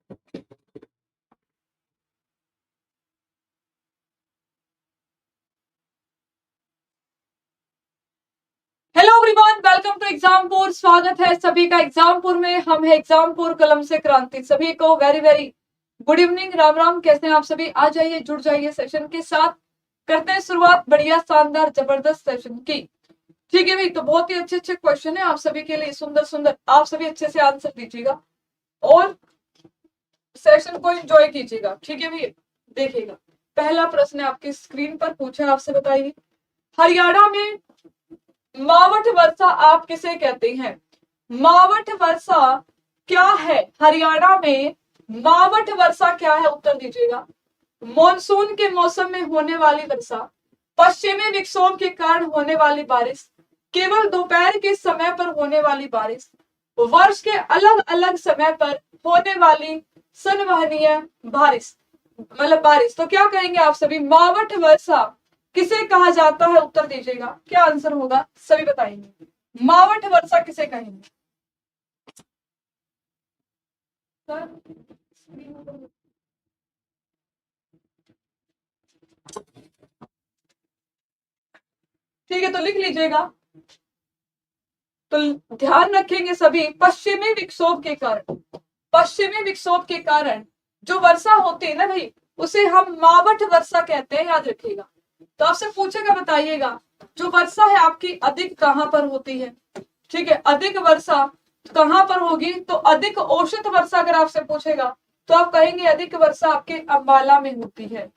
Hello everyone, welcome to Exampur. स्वागत है सभी का एग्जामपुर में। हम है एग्जामपुर, कलम से क्रांति। सभी को very very good evening, Ram Ram. कैसे हैं आप सभी? आ जाइए, जुड़ जाइए सेशन के साथ। करते हैं शुरुआत बढ़िया शानदार जबरदस्त सेशन की। ठीक है भाई, तो बहुत ही अच्छे अच्छे क्वेश्चन है आप सभी के लिए, सुंदर सुंदर। आप सभी अच्छे से आंसर दीजिएगा और सेशन को एंजॉय कीजिएगा। ठीक है भाई, देखिएगा। पहला प्रश्न आपकी स्क्रीन पर पूछा, आपसे बताइए, हरियाणा में मावठ वर्षा आप किसे कहते हैं? मावठ वर्षा क्या है? हरियाणा में मावठ वर्षा क्या है? उत्तर दीजिएगा। मॉनसून के मौसम में होने वाली वर्षा, पश्चिमी विक्षोभ के कारण होने वाली बारिश, केवल दोपहर के समय पर होने वाली बारिश, वर्ष के अलग अलग समय पर होने वाली संवहनीय बारिश, मतलब बारिश। तो क्या कहेंगे आप सभी? मावठ वर्षा किसे कहा जाता है? उत्तर दीजिएगा। क्या आंसर होगा? सभी बताएंगे। मावठ वर्षा किसे कहेंगे? ठीक है, तो लिख लीजिएगा। तो ध्यान रखेंगे सभी, पश्चिमी विक्षोभ के कारण, पश्चिमी विक्षोभ के कारण जो वर्षा होती है ना भाई, उसे हम मावठ वर्षा कहते हैं, याद रखिएगा। तो आपसे पूछेगा, बताइएगा, जो वर्षा है आपकी अधिक कहां पर होती है? ठीक है, अधिक वर्षा कहां पर होगी? तो अधिक औसत वर्षा अगर आपसे पूछेगा तो आप कहेंगे अधिक वर्षा आपके अंबाला में होती है।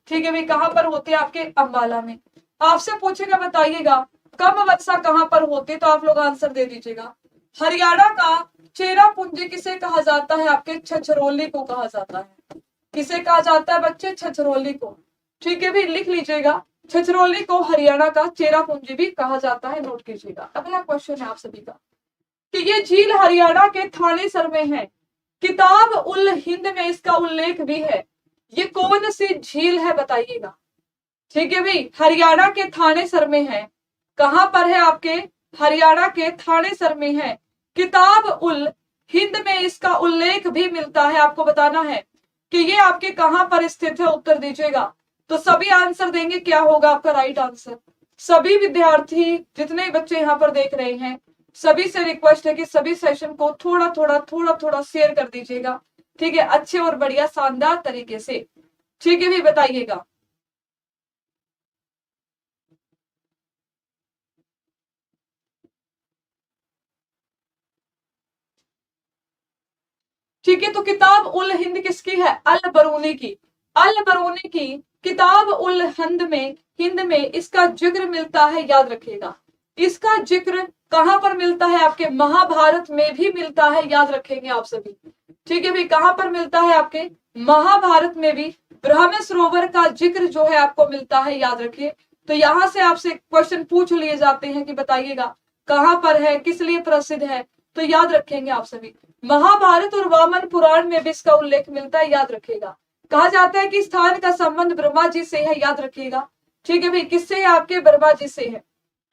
ठीक है भाई, कहां पर होती है? आपके अंबाला में। आपसे पूछेगा, बताइएगा, कम वर्षा कहां पर होती है? तो आप लोग आंसर दे दीजिएगा। हरियाणा का चेरापूंजी किसे कहा जाता है? आपके छछरौली को कहा जाता है। किसे कहा जाता है बच्चे? छछरौली को। ठीक है भी, लिख लीजिएगा। छछरौली को हरियाणा का चेरापूंजी भी कहा जाता है, नोट कीजिएगा। अगला क्वेश्चन है आप सभी का कि ये झील हरियाणा के थानेसर में है, किताब उल हिंद में इसका उल्लेख भी है। ये कौन सी झील है? बताइएगा। ठीक है भाई, हरियाणा के थानेसर में है। कहां पर है? आपके हरियाणा के थानेसर में है। किताब उल हिंद में इसका उल्लेख भी मिलता है। आपको बताना है कि ये आपके कहां पर स्थित है, उत्तर दीजिएगा। तो सभी आंसर देंगे, क्या होगा आपका राइट आंसर? सभी विद्यार्थी, जितने बच्चे यहाँ पर देख रहे हैं, सभी से रिक्वेस्ट है कि सभी सेशन को थोड़ा थोड़ा शेयर कर दीजिएगा। ठीक है, अच्छे और बढ़िया शानदार तरीके से। ठीक है भी, बताइएगा। ठीक है, तो किताब उल हिंद किसकी है? अल बरूनी की। अल बरूनी की किताब उल हिंद में इसका जिक्र मिलता है, याद रखिएगा। इसका जिक्र कहां पर मिलता है? आपके महाभारत में भी मिलता है, याद रखेंगे आप सभी। ठीक है भाई, कहां पर मिलता है? आपके महाभारत में भी ब्रह्म सरोवर का जिक्र जो है आपको मिलता है, याद रखिए। तो यहां से आपसे क्वेश्चन पूछ लिए जाते हैं कि बताइएगा कहां पर है, किस लिए प्रसिद्ध है। तो याद रखेंगे आप सभी, महाभारत और वामन पुराण में भी इसका उल्लेख मिलता है, याद रखेगा। कहा जाता है कि स्थान का संबंध ब्रह्मा जी से है, याद रखिएगा। ठीक है भाई, किससे है? आपके ब्रह्मा जी से है।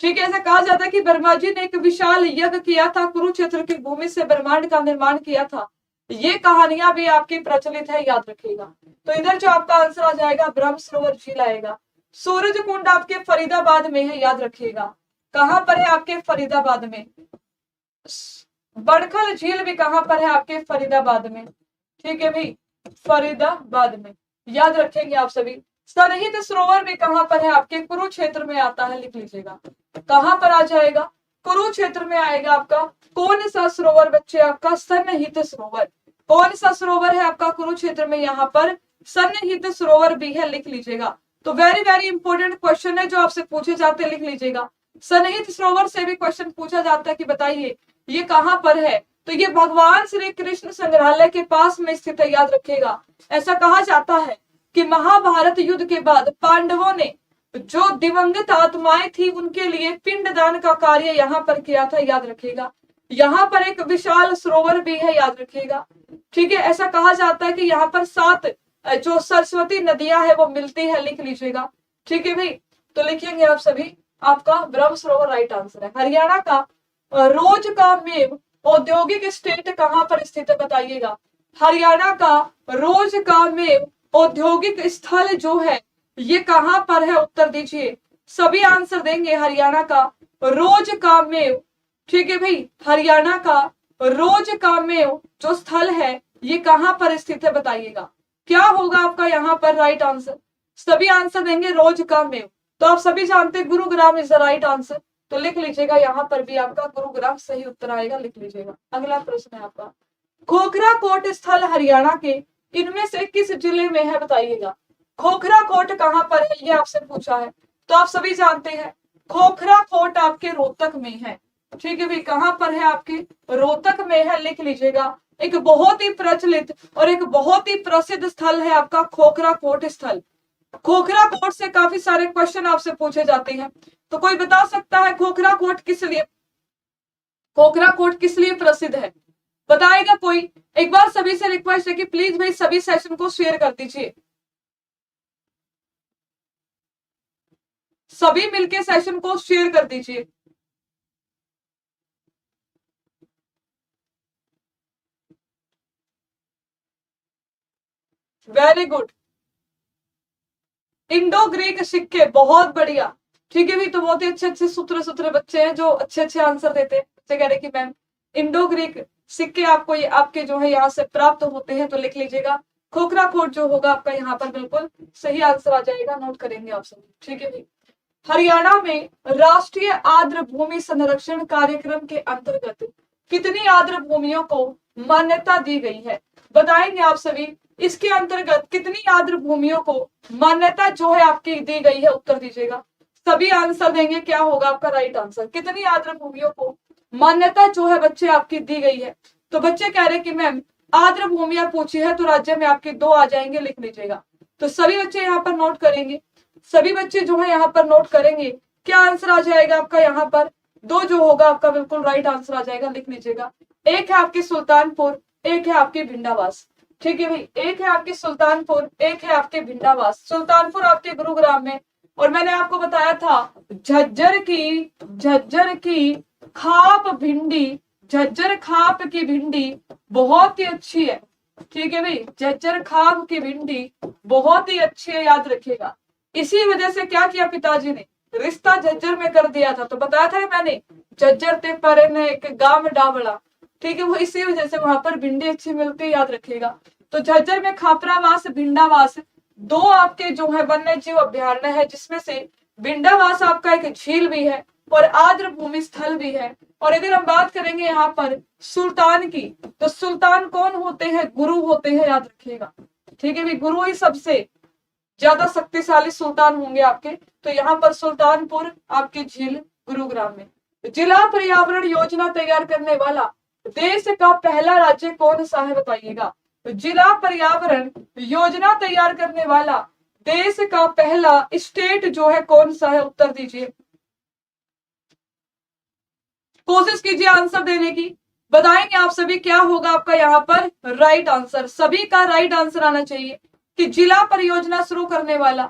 ठीक है, ऐसा कहा जाता है कि ब्रह्मा जी ने एक विशाल यज्ञ किया था, कुरुक्षेत्र की भूमि से ब्रह्मांड का निर्माण किया था। ये कहानियां भी आपकी प्रचलित है, याद रखिएगा। तो इधर जो आपका आंसर आ जाएगा, ब्रह्म सरोवर झील आएगा। सूरज कुंड आपके फरीदाबाद में है, याद रखिएगा। कहां पर है? आपके फरीदाबाद में। बड़खल झील भी कहां पर है? आपके फरीदाबाद में। ठीक है भाई, फरीदाबाद में, याद रखेंगे आप सभी। सनहित सरोवर भी कहां पर है? आपके कुरुक्षेत्र में आता है, लिख लीजिएगा। कहां पर आ जाएगा? कुरुक्षेत्र में आएगा आपका। कौन सा सरोवर बच्चे? आपका सनहित सरोवर। कौन सा सरोवर है आपका कुरुक्षेत्र में? यहाँ पर सनहित सरोवर भी है, लिख लीजिएगा। तो वेरी वेरी इंपॉर्टेंट क्वेश्चन है जो आपसे पूछे जाते हैं, लिख लीजिएगा। सनहित सरोवर से भी क्वेश्चन पूछा जाता है कि बताइए ये कहां पर है? तो ये भगवान श्री कृष्ण संग्रहालय के पास में स्थित है, याद रखिएगा। ऐसा कहा जाता है कि महाभारत युद्ध के बाद पांडवों ने जो दिवंगत आत्माएं थी उनके लिए पिंडदान का कार्य यहाँ पर किया था, याद रखिएगा। यहाँ पर एक विशाल सरोवर भी है, याद रखिएगा। ठीक है, ऐसा कहा जाता है कि यहाँ पर 7 जो सरस्वती नदियां है वो मिलती है, लिख लीजिएगा। ठीक है भाई, तो लिखेंगे आप सभी। आपका ब्रह्म सरोवर राइट आंसर है। हरियाणा का रोज का मेव औद्योगिक स्टेट कहां पर स्थित है? बताइएगा। हरियाणा का रोजगामेव औद्योगिक स्थल जो है ये कहां पर है, उत्तर दीजिए। सभी आंसर देंगे। हरियाणा का रोजगामेव, ठीक है भाई, हरियाणा का रोजगामेव जो स्थल है ये कहां पर स्थित है, बताइएगा क्या होगा आपका यहाँ पर राइट आंसर। सभी आंसर देंगे रोजगामेव। तो आप सभी जानते हैं Gurugram is the right answer, तो लिख लीजिएगा यहाँ पर भी आपका गुरुग्राम सही उत्तर आएगा, लिख लीजिएगा। अगला प्रश्न है आपका, खोखरा कोट स्थल हरियाणा के इनमें से किस जिले में है, बताइएगा। खोखरा कोट कहां पर है ये आपसे पूछा है, तो आप सभी जानते हैं खोखरा कोट आपके रोहतक में है, ठीक है भाई। कहां पर है, आपके रोहतक में है, लिख लीजिएगा। एक बहुत ही प्रचलित और एक बहुत ही प्रसिद्ध स्थल है आपका खोखरा कोट स्थल। खोखरा कोट से काफी सारे क्वेश्चन आपसे पूछे जाते हैं, तो कोई बता सकता है खोखरा कोट किस लिए प्रसिद्ध है, बताएगा कोई। एक बार सभी से रिक्वेस्ट है कि प्लीज भाई सभी सेशन को शेयर कर दीजिए, सभी मिलके सेशन को शेयर कर दीजिए। वेरी गुड, इंडो ग्रीक सिक्के, बहुत बढ़िया, ठीक है भाई। तो बहुत ही अच्छे सूत्र बच्चे हैं जो अच्छे आंसर देते हैं। बच्चे कह रहे कि मैम इंडो ग्रीक सिक्के आपको ये आपके जो है यहाँ से प्राप्त होते हैं, तो लिख लीजिएगा खोखरा कोट जो होगा आपका यहाँ पर बिल्कुल सही आंसर आ जाएगा, नोट करेंगे आप सभी, ठीक है भाई। हरियाणा में राष्ट्रीय आर्द्र भूमि संरक्षण कार्यक्रम के अंतर्गत कितनी आर्द्र भूमियों को मान्यता दी गई है, बताएंगे आप सभी। इसके अंतर्गत कितनी आर्द्र भूमियों को मान्यता जो है आपकी दी गई है, उत्तर दीजिएगा। सभी आंसर देंगे, क्या होगा आपका राइट आंसर। कितनी आर्द्र भूमियों को मान्यता जो है बच्चे आपकी दी गई है, तो बच्चे कह रहे कि मैम आर्द्र भूमियां पूछी है तो राज्य में आपके 2 आ जाएंगे, लिख लीजिएगा। तो सभी बच्चे यहाँ पर नोट करेंगे, सभी बच्चे जो है यहाँ पर नोट करेंगे, क्या आंसर आ जाएगा आपका यहाँ पर 2 जो होगा आपका बिल्कुल राइट आंसर आ जाएगा, लिख लीजिएगा। एक है आपकी सुल्तानपुर, एक है आपकी भिंडावास, ठीक है भाई। एक है आपकी सुल्तानपुर, एक है आपके भिंडावास। सुल्तानपुर आपके गुरुग्राम में, और मैंने आपको बताया था झज्जर की खाप भिंडी, झज्जर खाप की भिंडी बहुत ही अच्छी है, ठीक है भाई। झज्जर खाप की भिंडी बहुत ही अच्छी है, याद रखिएगा। इसी वजह से क्या किया पिताजी ने, रिश्ता झज्जर में कर दिया था, तो बताया था मैंने झज्जर ते पर ने एक गांव में डावला, ठीक है। वो इसी वजह से वहां पर भिंडी अच्छी मिलती है, याद रखिएगा। तो झज्जर में खापरावास भिंडावास 2 आपके जो है वन्य जीव अभ्यारण्य है, जिसमें से भिंडावास आपका एक झील भी है और आर्द्र भूमि स्थल भी है। और अगर हम बात करेंगे यहाँ पर सुल्तान की, तो सुल्तान कौन होते हैं, गुरु होते हैं, याद रखिएगा, ठीक है भाई। गुरु ही सबसे ज्यादा शक्तिशाली सुल्तान होंगे आपके। तो यहाँ पर सुल्तानपुर आपकी झील गुरुग्राम में। जिला पर्यावरण योजना तैयार करने वाला देश का पहला राज्य कौन सा है, बताइएगा। जिला पर्यावरण योजना तैयार करने वाला देश का पहला स्टेट जो है कौन सा है, उत्तर दीजिए। कोशिश कीजिए आंसर देने की, बताएंगे आप सभी क्या होगा आपका यहाँ पर राइट आंसर। सभी का राइट आंसर आना चाहिए कि जिला परियोजना शुरू करने वाला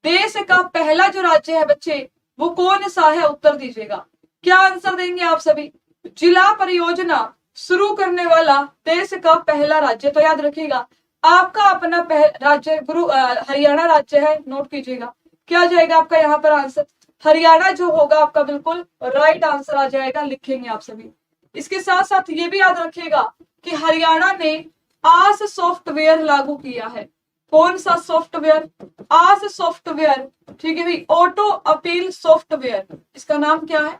देश का पहला जो राज्य है बच्चे वो कौन सा है, उत्तर दीजिएगा। क्या आंसर देंगे आप सभी। जिला परियोजना शुरू करने वाला देश का पहला राज्य, तो याद रखिएगा आपका अपना राज्य हरियाणा राज्य है, नोट कीजिएगा। क्या जाएगा आपका यहाँ पर आंसर, हरियाणा जो होगा आपका बिल्कुल राइट आंसर आ जाएगा, लिखेंगे आप सभी। इसके साथ साथ ये भी याद रखिएगा कि हरियाणा ने आस सॉफ्टवेयर लागू किया है। कौन सा सॉफ्टवेयर, आस सॉफ्टवेयर, ठीक है भाई। ऑटो अपील सॉफ्टवेयर, इसका नाम क्या है,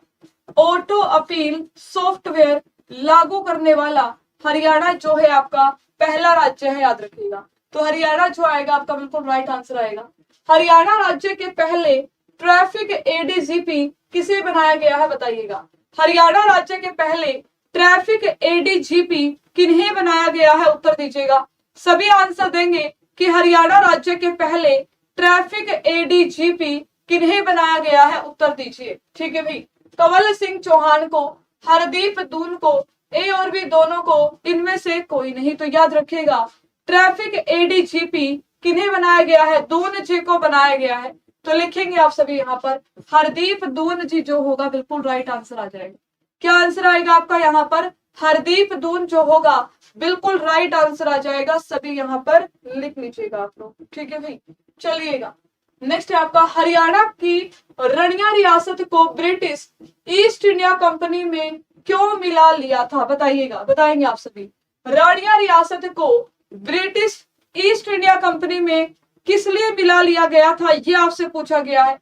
ऑटो अपील सॉफ्टवेयर लागू करने वाला हरियाणा जो है आपका पहला राज्य है, याद रखिएगा। तो हरियाणा जो आएगा आपका बिल्कुल राइट आंसर आएगा। हरियाणा राज्य के पहले ट्रैफिक एडीजीपी किसे बनाया गया है, बताइएगा। हरियाणा राज्य के पहले ट्रैफिक एडीजीपी किन्हें बनाया गया है, उत्तर दीजिएगा। सभी आंसर देंगे कि हरियाणा राज्य के पहले ट्रैफिक एडीजीपी किन्हें बनाया गया है, उत्तर दीजिए, ठीक है भाई। कंवल सिंह चौहान को, हरदीप दून को, ए और बी दोनों को, इनमें से कोई नहीं। तो याद रखिएगा ट्रैफिक एडीजीपी किन्हें बनाया गया है, दून जी को बनाया गया है। तो लिखेंगे आप सभी यहाँ पर हरदीप दून जी जो होगा बिल्कुल राइट आंसर आ जाएगा। क्या आंसर आएगा आपका यहाँ पर, हरदीप दून जो होगा बिल्कुल राइट आंसर आ जाएगा, सभी यहाँ पर लिख लीजिएगा आप लोग, ठीक है भाई। चलिएगा, नेक्स्ट है आपका, हरियाणा की रनिया रियासत को ब्रिटिश ईस्ट इंडिया कंपनी में क्यों मिला लिया था, बताइएगा, बताएंगे आप सभी। रानिया रियासत को ब्रिटिश ईस्ट इंडिया कंपनी में किस लिए मिला लिया गया था, ये आपसे पूछा गया है।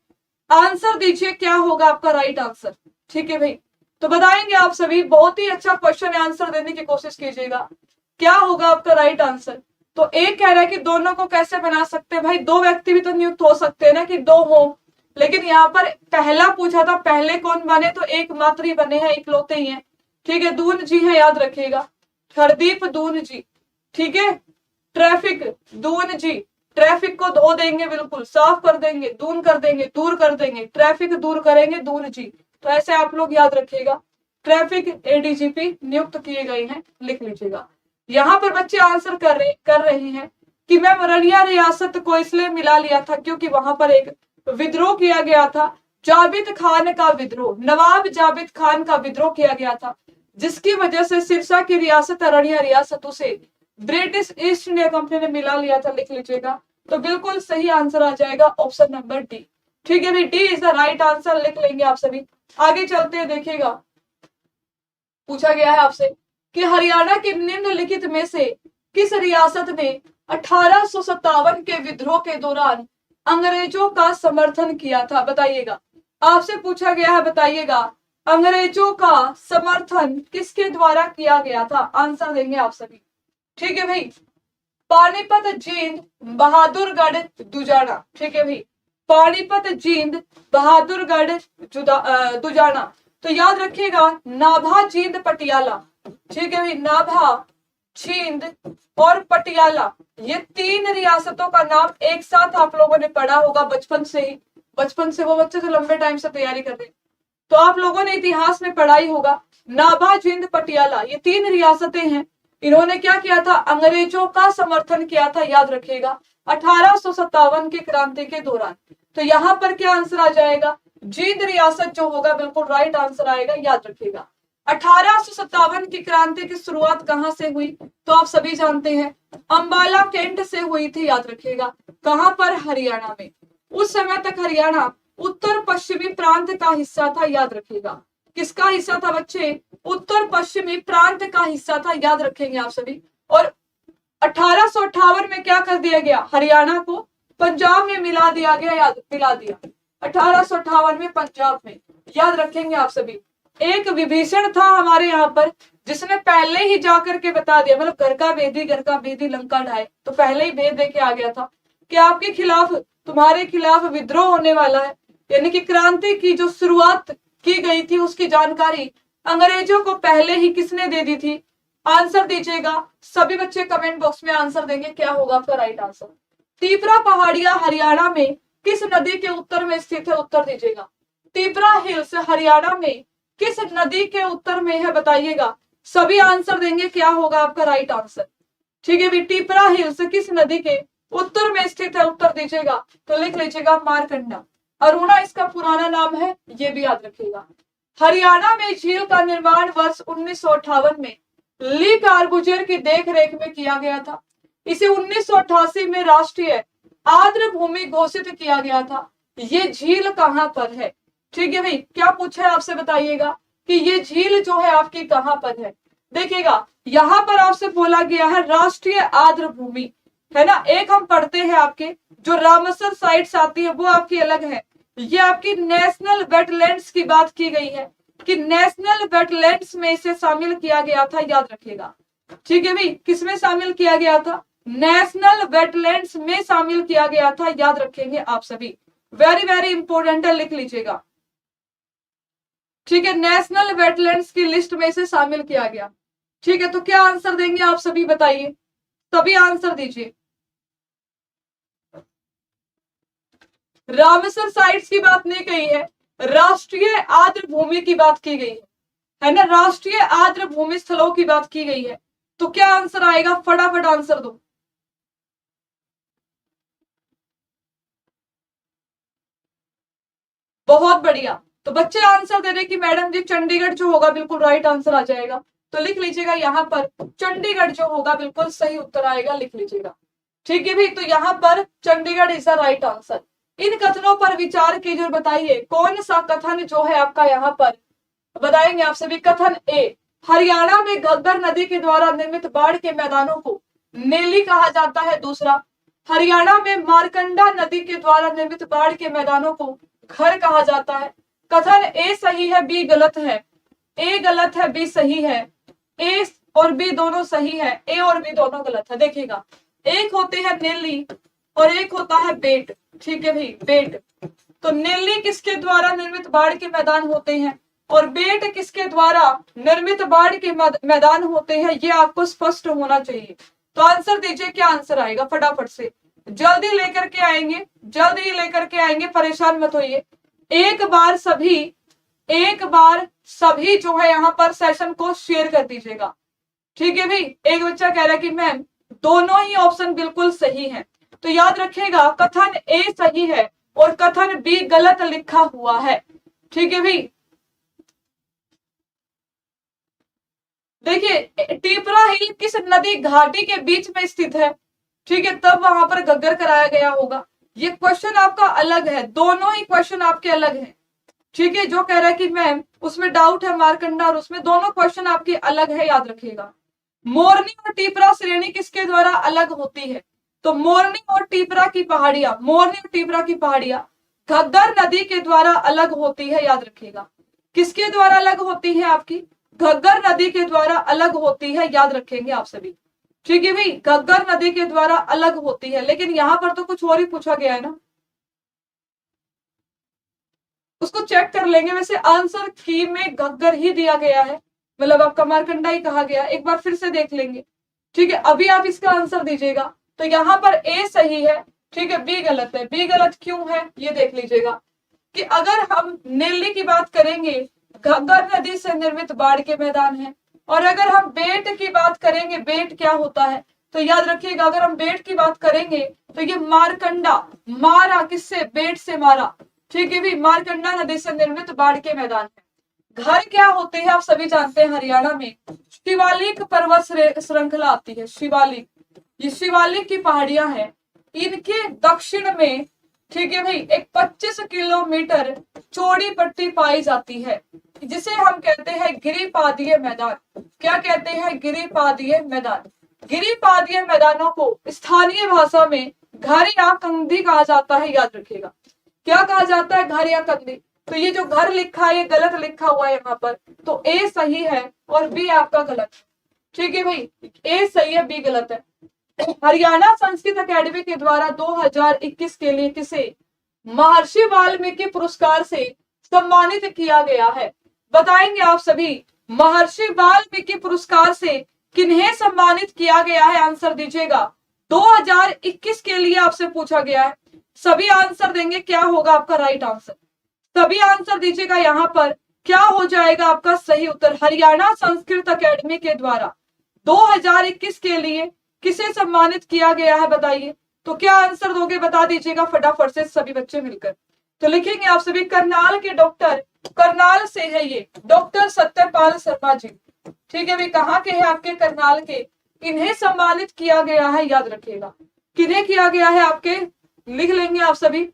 आंसर दीजिए, क्या होगा आपका राइट आंसर, ठीक है भाई। तो बताएंगे आप सभी, बहुत ही अच्छा क्वेश्चन है, आंसर देने की कोशिश कीजिएगा। क्या होगा आपका राइट आंसर? तो एक कह रहा है कि दोनों को कैसे बना सकते हैं भाई, दो व्यक्ति भी तो नियुक्त हो सकते हैं ना, कि दो हो, लेकिन यहाँ पर पहला पूछा था, पहले कौन बने, तो एक मात्र ही बने हैं, इकलौते ही हैं, ठीक है। दून जी है, याद रखिएगा, हरदीप दून जी, ठीक है। ट्रैफिक दून जी, ट्रैफिक को धो देंगे, बिल्कुल साफ कर देंगे, दूर कर देंगे, दूर कर देंगे, ट्रैफिक दूर करेंगे दून जी। तो ऐसे आप लोग याद रखिएगा, ट्रैफिक एडीजीपी नियुक्त किए गए हैं, लिख लीजिएगा। यहाँ पर बच्चे आंसर कर रहे हैं कि मैम रनिया रियासत को इसलिए मिला लिया था क्योंकि वहां पर एक विद्रोह किया गया था, जाबित खान का विद्रोह, नवाब जाबित खान का विद्रोह किया गया था, जिसकी वजह से सिरसा की रियासत रनिया रियासत उसे ब्रिटिश ईस्ट इंडिया कंपनी ने मिला लिया था, लिख लीजिएगा। तो बिल्कुल सही आंसर आ जाएगा ऑप्शन नंबर डी, ठीक है भाई, D is the right answer, लिख लेंगे आप सभी। आगे चलते हैं, देखिएगा, पूछा गया है आपसे कि हरियाणा के निम्नलिखित में से किस रियासत ने 1857 के विद्रोह के दौरान अंग्रेजों का समर्थन किया था, बताइएगा। आपसे पूछा गया है, बताइएगा, अंग्रेजों का समर्थन किसके द्वारा किया गया था, आंसर देंगे आप सभी, ठीक है भाई। पानीपत, जींद, बहादुरगढ़, दुजाना, ठीक है भाई। पानीपत, जींद, बहादुरगढ़, दुजाना। तो याद रखिएगा, नाभा, जींद, पटियाला, ठीक है भाई, नाभा, जींद और पटियाला, ये तीन रियासतों का नाम एक साथ आप लोगों ने पढ़ा होगा बचपन से ही, बचपन से, वो बच्चे तो लंबे टाइम से तैयारी कर रहे हैं, तो आप लोगों ने इतिहास में पढ़ा ही होगा, नाभा, जींद, पटियाला, ये तीन रियासतें हैं। इन्होंने क्या किया था, अंग्रेजों का समर्थन किया था, याद रखिएगा, 1857 की क्रांति के दौरान। तो यहाँ पर क्या आंसर आ जाएगा, जींद रियासत जो होगा, बिल्कुल राइट आंसर आएगा, याद रखिएगा। 1857 की क्रांति की शुरुआत कहां से हुई, तो आप सभी जानते हैं, अंबाला कैंट से हुई थी, याद रखिएगा। कहां पर, हरियाणा में। उस समय तक हरियाणा उत्तर पश्चिमी प्रांत का हिस्सा था, याद रखिएगा। किसका हिस्सा था बच्चे, उत्तर पश्चिमी प्रांत का हिस्सा था, याद रखेंगे आप सभी। और 1858 में क्या कर दिया गया, हरियाणा को पंजाब में मिला दिया गया, याद मिला दिया 1858 में पंजाब में, याद रखेंगे आप सभी। एक विभीषण था हमारे यहाँ पर, जिसने पहले ही जाकर के बता दिया, मतलब घर का भेदी लंका ढाए, तो पहले ही भेद दे के आ गया था कि आपके खिलाफ, तुम्हारे खिलाफ विद्रोह होने वाला है, यानी कि क्रांति की जो शुरुआत की गई थी उसकी जानकारी अंग्रेजों को पहले ही किसने दे दी थी, आंसर दीजिएगा। सभी बच्चे कमेंट बॉक्स में आंसर देंगे, क्या होगा आपका राइट आंसर। तिपरा पहाड़ियां हरियाणा में किस नदी के उत्तर में स्थित है, उत्तर दीजिएगा। तिपरा हिल्स हरियाणा में किस नदी के उत्तर में है, बताइएगा। सभी आंसर देंगे, क्या होगा आपका राइट आंसर, ठीक है भी। तिपरा हिल्स किस नदी के उत्तर में स्थित है, उत्तर दीजिएगा। तो लिख लीजिएगा, मारकंडा। अरुणा इसका पुराना नाम है, ये भी याद रखिएगा। हरियाणा में झील का निर्माण वर्ष 1958 में ली कार्बुजियर की देखरेख में किया गया था। इसे 1988 में राष्ट्रीय आर्द्र भूमि घोषित किया गया था। ये झील कहां पर है, ठीक है भाई। क्या पूछा है आपसे, बताइएगा कि ये झील जो है आपकी कहां पर है। देखिएगा, यहाँ पर आपसे बोला गया है राष्ट्रीय आर्द्र भूमि, है ना। एक हम पढ़ते हैं आपके, जो रामसर साइट्स आती है वो आपकी अलग है, ये आपकी नेशनल वेटलैंड्स की बात की गई है कि नेशनल वेटलैंड्स में इसे शामिल किया गया था, याद रखिएगा, ठीक है भाई। किसमें शामिल किया गया था, नेशनल वेटलैंड्स में शामिल किया गया था, याद रखेंगे आप सभी, वेरी वेरी इंपॉर्टेंट है, लिख लीजिएगा, ठीक है। नेशनल वेटलैंड्स की लिस्ट में इसे शामिल किया गया, ठीक है। तो क्या आंसर देंगे आप सभी, बताइए, सभी आंसर दीजिए। रामसर साइट्स की बात नहीं कही है, राष्ट्रीय आर्द्र भूमि की बात की गई है ना, राष्ट्रीय आर्द्र भूमि स्थलों की बात की गई है। तो क्या आंसर आएगा, फटाफट आंसर दो। बहुत बढ़िया, तो बच्चे आंसर दे रहे कि मैडम जी चंडीगढ़ जो होगा बिल्कुल राइट आंसर आ जाएगा। तो लिख लीजिएगा यहाँ पर चंडीगढ़ जो होगा बिल्कुल सही उत्तर आएगा, लिख लीजिएगा। ठीक है भी, तो यहाँ पर Chandigarh is the right answer. इन कथनों पर विचार कीजिए और बताइए कौन सा कथन जो है आपका यहाँ पर बताएंगे आप सभी। कथन ए, हरियाणा में घग्गर नदी के द्वारा निर्मित बाढ़ के मैदानों को नेली कहा जाता है। दूसरा, हरियाणा में मारकंडा नदी के द्वारा निर्मित बाढ़ के मैदानों को घर कहा जाता है। कथन ए सही है, बी गलत है। ए गलत है, बी सही है। ए और बी दोनों सही है, ए और बी दोनों गलत है। देखिएगा, एक होते हैं नेली और एक होता है बेट। ठीक है भाई, बेट। तो नेली किसके द्वारा निर्मित बाढ़ के मैदान होते हैं और बेट किसके द्वारा निर्मित बाढ़ के मैदान होते हैं, ये आपको स्पष्ट होना चाहिए। तो आंसर दीजिए, क्या आंसर आएगा फटाफट से, जल्दी लेकर के आएंगे, जल्दी ही लेकर के आएंगे, परेशान मत होइए। एक बार सभी जो है यहाँ पर सेशन को शेयर कर दीजिएगा। ठीक है भाई, एक बच्चा कह रहा है कि मैम दोनों ही ऑप्शन बिल्कुल सही हैं। तो याद रखिएगा, कथन ए सही है और कथन बी गलत लिखा हुआ है। ठीक है भाई, देखिए टिपरा हिल किस नदी घाटी के बीच में स्थित है। ठीक है, तब वहां पर घग्गर कराया गया होगा। ये क्वेश्चन आपका अलग है, दोनों ही क्वेश्चन आपके अलग हैं। ठीक है, जो कह रहा है कि मैम उसमें डाउट है मारकंडा और उसमें, दोनों क्वेश्चन आपके अलग है, याद रखिएगा। मोरनी और टिपरा श्रेणी किसके द्वारा अलग होती है। तो मोरनी और टिपरा की पहाड़ियां, मोरनी और टिपरा की पहाड़ियां घग्गर नदी के द्वारा अलग होती है, याद रखिएगा। किसके द्वारा अलग होती है आपकी, घग्गर नदी के द्वारा अलग होती है, याद रखेंगे आप सभी। ठीक है भाई, घग्गर नदी के द्वारा अलग होती है, लेकिन यहां पर तो कुछ और ही पूछा गया है ना, उसको चेक कर लेंगे। वैसे आंसर की में घग्गर ही दिया गया है, मतलब आपका मारकंडा ही कहा गया, एक बार फिर से देख लेंगे। ठीक है, अभी आप इसका आंसर दीजिएगा। तो यहाँ पर ए सही है, ठीक है, बी गलत है। बी गलत क्यों है ये देख लीजिएगा कि अगर हम नेली की बात करेंगे, घग्गर नदी से निर्मित बाढ़ के मैदान है, और अगर हम बेट की बात करेंगे, बेट क्या होता है, तो याद रखिएगा अगर हम बेट की बात करेंगे तो ये मारकंडा, मारा किससे, बेट से मारा। ठीक है भी, मारकंडा नदी से निर्मित बाढ़ के मैदान है। घर क्या होते हैं आप सभी जानते हैं, हरियाणा में शिवालिक पर्वत श्रृंखला आती है, शिवालिक। ये शिवालिक की पहाड़ियां हैं, इनके दक्षिण में, ठीक है भाई, एक 25 किलोमीटर चौड़ी पट्टी पाई जाती है, जिसे हम कहते हैं गिरिपादीय मैदान। क्या कहते हैं, गिरिपादीय मैदान। गिरिपादीय मैदानों को स्थानीय भाषा में घर या कंधी कहा जाता है, याद रखिएगा। क्या कहा जाता है, घर या कंधी। तो ये जो घर लिखा है ये गलत लिखा हुआ है यहाँ पर, तो ए सही है और बी आपका गलत। ठीक है भाई, ए सही है, बी गलत है। हरियाणा संस्कृत अकेडमी के द्वारा 2021 के लिए किसे महर्षि वाल्मीकि पुरस्कार से सम्मानित किया गया है, बताएंगे आप सभी। महर्षि वाल्मीकि पुरस्कार से किन्हें सम्मानित किया गया है, आंसर दीजिएगा। 2021 के लिए आपसे पूछा गया है, सभी आंसर देंगे, क्या होगा आपका राइट आंसर, सभी आंसर दीजिएगा। यहाँ पर क्या हो जाएगा आपका सही उत्तर, हरियाणा संस्कृत अकेडमी के द्वारा 2021 के लिए किसे सम्मानित किया गया है, बताइए। तो क्या आंसर दोगे, बता दीजिएगा फटाफट से सभी बच्चे मिलकर। तो लिखेंगे आप सभी, करनाल के डॉक्टर, करनाल से है ये डॉक्टर सत्यपाल शर्मा जी। ठीक है, वे कहाँ के हैं आपके, करनाल के। इन्हें सम्मानित किया गया है, याद रखिएगा, किन्हें किया गया है आपके, लिख लेंगे आप सभी।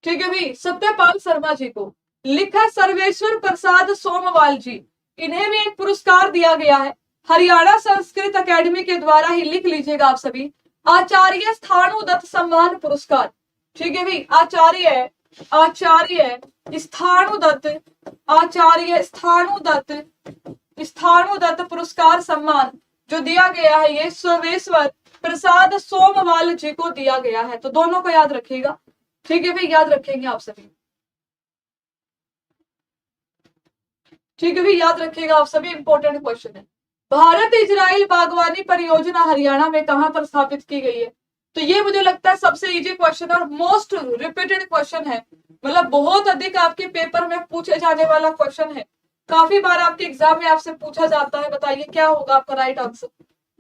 ठीक है भाई, सत्यपाल शर्मा जी को। लिखा सर्वेश्वर प्रसाद सोमवाल जी, इन्हें भी एक पुरस्कार दिया गया है हरियाणा संस्कृत अकेडमी के द्वारा ही, लिख लीजिएगा आप सभी। आचार्य स्थाणुदत्त सम्मान पुरस्कार। ठीक है भाई, आचार्य स्थाणुदत्त पुरस्कार सम्मान जो दिया गया है ये सर्वेश्वर प्रसाद सोमवाल जी को दिया गया है। तो दोनों को याद रखिएगा। ठीक है भाई, याद रखेंगे आप सभी। ठीक है भाई, याद रखिएगा आप सभी, इंपॉर्टेंट क्वेश्चन है। भारत इजराइल बागवानी परियोजना हरियाणा में कहां पर स्थापित की गई है, तो ये मुझे लगता है सबसे इजी क्वेश्चन और मोस्ट रिपीटेड क्वेश्चन है, मतलब बहुत अधिक आपके पेपर में पूछे जाने वाला क्वेश्चन है, काफी बार आपके एग्जाम में आपसे पूछा जाता है। बताइए क्या होगा आपका राइट आंसर।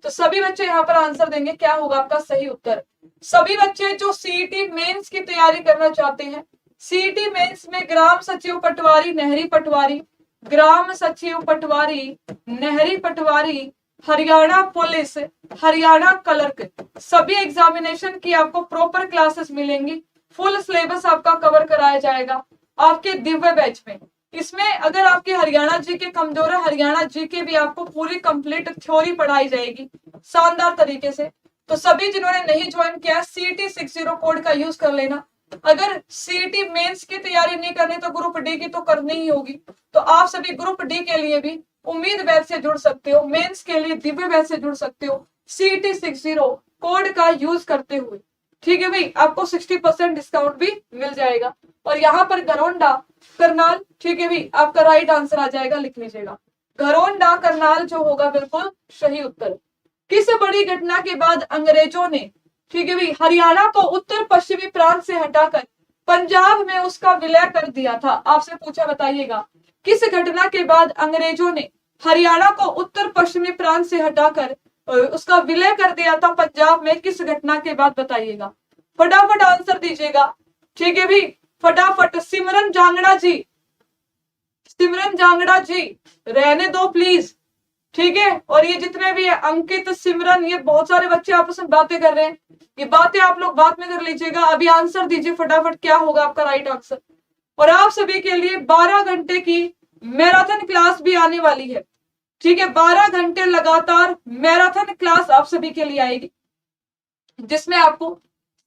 तो सभी बच्चे यहाँ पर आंसर देंगे, क्या होगा आपका सही उत्तर। सभी बच्चे जो सीईटी मेंस की तैयारी करना चाहते हैं, सीईटी मेंस में ग्राम सचिव पटवारी, नहरी पटवारी, ग्राम सचिव पटवारी, नहरी पटवारी, हरियाणा पुलिस, हरियाणा क्लर्क, सभी एग्जामिनेशन की आपको प्रॉपर क्लासेस मिलेंगी। फुल सिलेबस आपका कवर कराया जाएगा आपके दिव्य बैच में। इसमें अगर आपके हरियाणा जी के कमजोर है, हरियाणा जी के भी आपको पूरी कंप्लीट थ्योरी पढ़ाई जाएगी शानदार तरीके से। तो सभी जिन्होंने नहीं ज्वाइन किया, CET 60 कोड का यूज कर लेना। अगर CET मेंस की तैयारी नहीं करनी तो ग्रुप डी की तो करनी ही होगी। तो आप सभी ग्रुप डी के लिए भी उम्मीद बैच से जुड़ सकते हो, मेंस के लिए दिव्य बैच से जुड़ सकते हो CET 60 कोड का यूज करते हुए। ठीक है भाई, आपको 60% डिस्काउंट भी मिल जाएगा। और यहाँ पर घरोंडा करनाल, ठीक है भाई, आपका राइट आंसर आ जाएगा, लिख लीजिएगा। घरोंडा करनाल जो होगा बिल्कुल सही उत्तर। किस बड़ी घटना के बाद अंग्रेजों ने, ठीक है भाई, हरियाणा को उत्तर पश्चिमी प्रांत से हटाकर पंजाब में उसका विलय कर दिया था? आपसे पूछा, बताइएगा किस घटना के बाद अंग्रेजों ने हरियाणा को उत्तर पश्चिमी प्रांत से हटाकर उसका विलय कर दिया था पंजाब में? किस घटना के बाद बताइएगा, फटाफट आंसर दीजिएगा। ठीक है भाई, फटाफट। सिमरन जांगड़ा जी, सिमरन जांगड़ा जी, रहने दो प्लीज, ठीक है। और ये जितने भी है, अंकित, सिमरन, ये बहुत सारे बच्चे आपस में बातें कर रहे हैं, ये बातें आप लोग बाद में कर लीजिएगा। अभी आंसर दीजिए फटाफट, क्या होगा आपका राइट आंसर। और आप सभी के लिए 12 घंटे की मैराथन क्लास भी आने वाली है, ठीक है। 12 घंटे लगातार मैराथन क्लास आप सभी के लिए आएगी, जिसमें आपको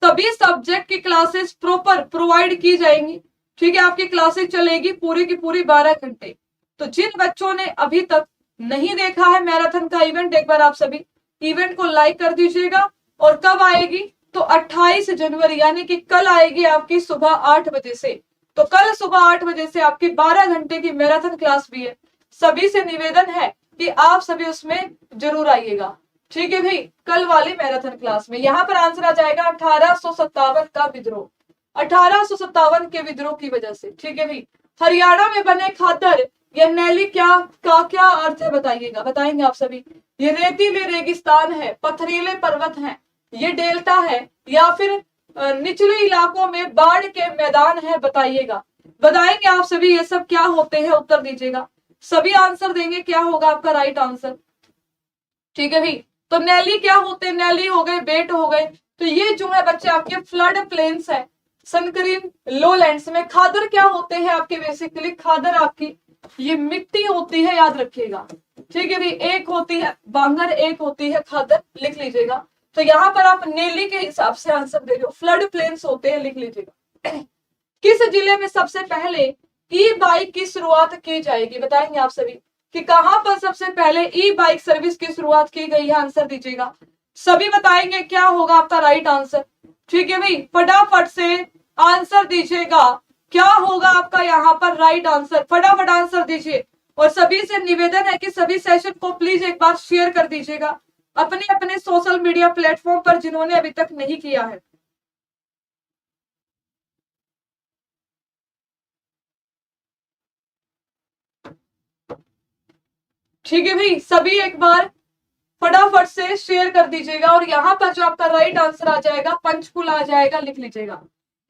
सभी सब्जेक्ट की क्लासेस प्रॉपर प्रोवाइड की जाएंगी, ठीक है। आपकी क्लासेस चलेगी पूरी की पूरी 12 घंटे। तो जिन बच्चों ने अभी तक नहीं देखा है मैराथन का इवेंट, एक बार आप सभी इवेंट को लाइक कर दीजिएगा। और कब आएगी, तो 28 जनवरी, यानी कि कल आएगी आपकी सुबह 8 बजे से। तो कल सुबह 8 बजे से आपकी 12 घंटे की मैराथन क्लास भी है। सभी से निवेदन है कि आप सभी उसमें जरूर आइएगा, ठीक है भाई, कल वाली मैराथन क्लास में। यहाँ पर आंसर आ जाएगा 1857 का विद्रोह, 1857 के विद्रोह की वजह से, ठीक है भाई। हरियाणा में बने खादर या नैली क्या अर्थ है बताइएगा, बताएंगे आप सभी। ये रेतीले रेगिस्तान है, पथरीले पर्वत हैं, ये डेल्टा है, या फिर निचले इलाकों में बाढ़ के मैदान है, बताइएगा। बताएंगे आप सभी ये सब क्या होते हैं, उत्तर दीजिएगा। सभी आंसर देंगे, क्या होगा आपका राइट आंसर, ठीक है भाई। तो नैली क्या होते हैं, नैली हो गए, बेट हो गए। तो ये जो है बच्चे आपके फ्लड प्लेन्स है, सनकरीन लोलैंड्स में। खादर क्या होते हैं आपके, बेसिकली खादर आपकी ये मिट्टी होती है, याद रखिएगा, ठीक है भाई। एक होती है बांगर, एक होती है खादर, लिख लीजिएगा। तो यहाँ पर आप नेली के हिसाब से आंसर दे रहे हो, फ्लड प्लेन्स होते हैं, लिख लीजिएगा। किस जिले में सबसे पहले ई बाइक की शुरुआत की जाएगी, बताएंगे आप सभी कि कहां पर सबसे पहले ई बाइक सर्विस की शुरुआत की गई है, आंसर दीजिएगा। सभी बताएंगे क्या होगा आपका राइट आंसर, ठीक है भाई, फटाफट से आंसर दीजिएगा। क्या होगा आपका यहाँ पर राइट आंसर, फटाफट आंसर दीजिए। और सभी से निवेदन है कि सभी सेशन को प्लीज एक बार शेयर कर दीजिएगा अपने अपने सोशल मीडिया प्लेटफॉर्म पर, जिन्होंने अभी तक नहीं किया है। ठीक है भाई, सभी एक बार फटाफट से शेयर कर दीजिएगा। और यहाँ पर जो आपका राइट आंसर आ जाएगा पंचकुला आ जाएगा, लिख लीजिएगा।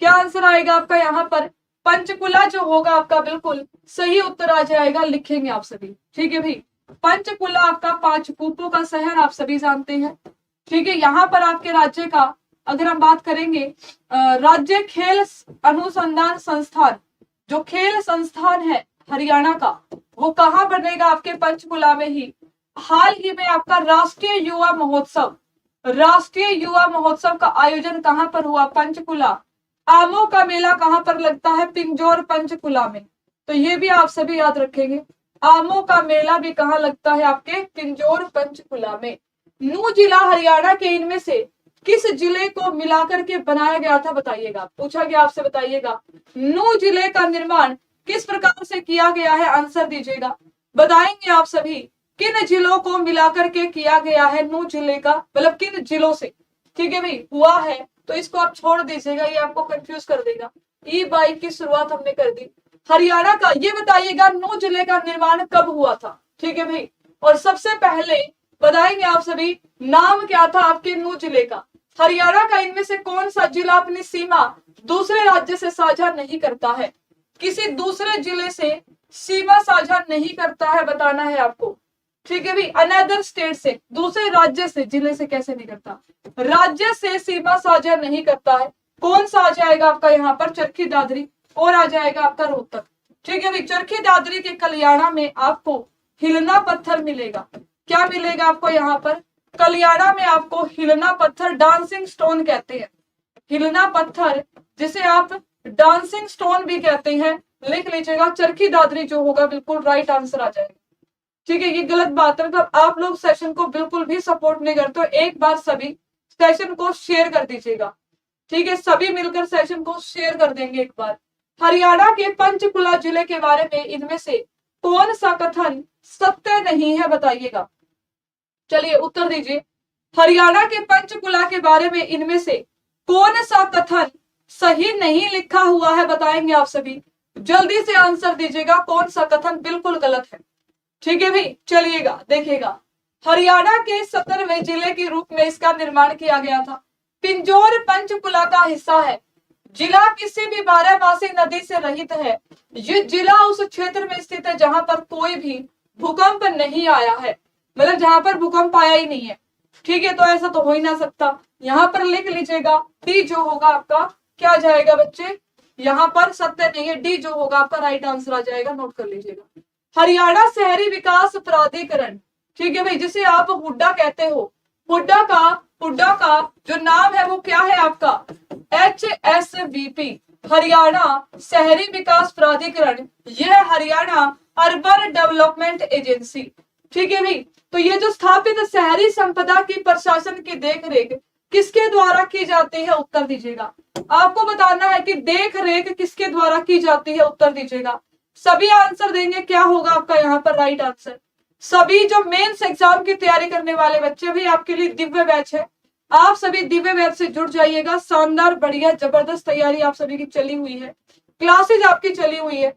क्या आंसर आएगा आपका यहाँ पर, पंचकुला जो होगा आपका बिल्कुल सही उत्तर आ जाएगा, लिखेंगे आप सभी, ठीक है भाई। पंचकुला आपका 5 कूपों का शहर, आप सभी जानते हैं, ठीक है। यहाँ पर आपके राज्य का अगर हम बात करेंगे, राज्य खेल अनुसंधान संस्थान, जो खेल संस्थान है हरियाणा का, वो कहाँ बनेगा, आपके पंचकुला में ही। हाल ही में आपका राष्ट्रीय युवा महोत्सव, राष्ट्रीय युवा महोत्सव का आयोजन कहां पर हुआ, पंचकुला। आमों का मेला कहां पर लगता है, पिंजौर पंचकुला में। तो ये भी आप सभी याद रखेंगे, आमों का मेला भी कहां लगता है, आपके पिंजौर पंचकुला में। नू जिला हरियाणा के इनमें से किस जिले को मिलाकर के बनाया गया था, बताइएगा, पूछा गया आपसे, बताइएगा। नू जिले का निर्माण किस प्रकार से किया गया है, आंसर दीजिएगा। बताएंगे आप सभी किन जिलों को मिलाकर के किया गया है, नू जिले का मतलब किन जिलों से, ठीक है भाई, हुआ है। तो इसको आप छोड़ दीजिएगा, ये आपको कंफ्यूज कर देगा। ई बाइक की शुरुआत हमने कर दी हरियाणा का। ये बताइएगा नू जिले का निर्माण कब हुआ था, ठीक है भाई। और सबसे पहले बताएंगे आप सभी नाम क्या था आपके नू जिले का। हरियाणा का इनमें से कौन सा जिला अपनी सीमा दूसरे राज्य से साझा नहीं करता है, किसी दूसरे जिले से सीमा साझा नहीं करता है, बताना है आपको। ठीक है भाई, अनदर स्टेट से, दूसरे राज्य से, जिले से कैसे नहीं करता, राज्य से सीमा साझा नहीं करता है। कौन सा आ जाएगा आपका यहाँ पर, चरखी दादरी, और आ जाएगा आपका रोहतक। ठीक है भाई, चरखी दादरी के कलियाड़ा में आपको हिलना पत्थर मिलेगा। क्या मिलेगा आपको यहाँ पर, कलियाड़ा में आपको हिलना पत्थर, डांसिंग स्टोन कहते हैं, हिलना पत्थर जिसे आप डांसिंग स्टोन भी कहते हैं, लिख लीजिएगा। चरखी दादरी जो होगा बिल्कुल राइट आंसर आ जाएगा। ठीक है, ये गलत बात है, मतलब आप लोग सेशन को बिल्कुल भी सपोर्ट नहीं करते हो। एक बार सभी सेशन को शेयर कर दीजिएगा। ठीक है, सभी मिलकर सेशन को शेयर कर देंगे एक बार। हरियाणा के पंचकुला जिले के बारे में इनमें से कौन सा कथन सत्य नहीं है, बताइएगा। चलिए उत्तर दीजिए। हरियाणा के पंचकुला के बारे में इनमें से कौन सा कथन सही नहीं लिखा हुआ है, बताएंगे आप सभी। जल्दी से आंसर दीजिएगा, कौन सा कथन बिल्कुल गलत है। ठीक है भाई, चलिएगा देखिएगा। हरियाणा के 17वें जिले के रूप में इसका निर्माण किया गया था। पिंजौर पंचकुला का हिस्सा है। जिला किसी भी बारहमासी नदी से रहित है। ये जिला उस क्षेत्र में स्थित है जहां पर कोई भी भूकंप नहीं आया है, मतलब जहां पर भूकंप आया ही नहीं है। ठीक है, तो ऐसा तो हो ही ना सकता। यहाँ पर लिख लीजिएगा, डी जो होगा आपका क्या आ जाएगा बच्चे, यहाँ पर सत्य नहीं है, डी जो होगा आपका राइट आंसर आ जाएगा, नोट कर लीजिएगा। हरियाणा शहरी विकास प्राधिकरण, ठीक है भाई, जिसे आप हुड्डा कहते हो, हुड्डा का जो नाम है वो क्या है आपका, HSVP, हरियाणा शहरी विकास प्राधिकरण। यह हरियाणा अर्बन डेवलपमेंट एजेंसी। ठीक है भाई, तो ये जो स्थापित शहरी संपदा की प्रशासन की देखरेख किसके द्वारा की जाती है, उत्तर दीजिएगा। आपको बताना है कि देख रेख किसके द्वारा की जाती है, उत्तर दीजिएगा। सभी आंसर देंगे, क्या होगा आपका यहाँ पर राइट आंसर। सभी जो मेंस एग्जाम की तैयारी करने वाले बच्चे भी आपके लिए दिव्य बैच है, आप सभी दिव्य बैच से जुड़ जाइएगा। शानदार, बढ़िया, जबरदस्त तैयारी आप सभी की चली हुई है, क्लासेज आपकी चली हुई है।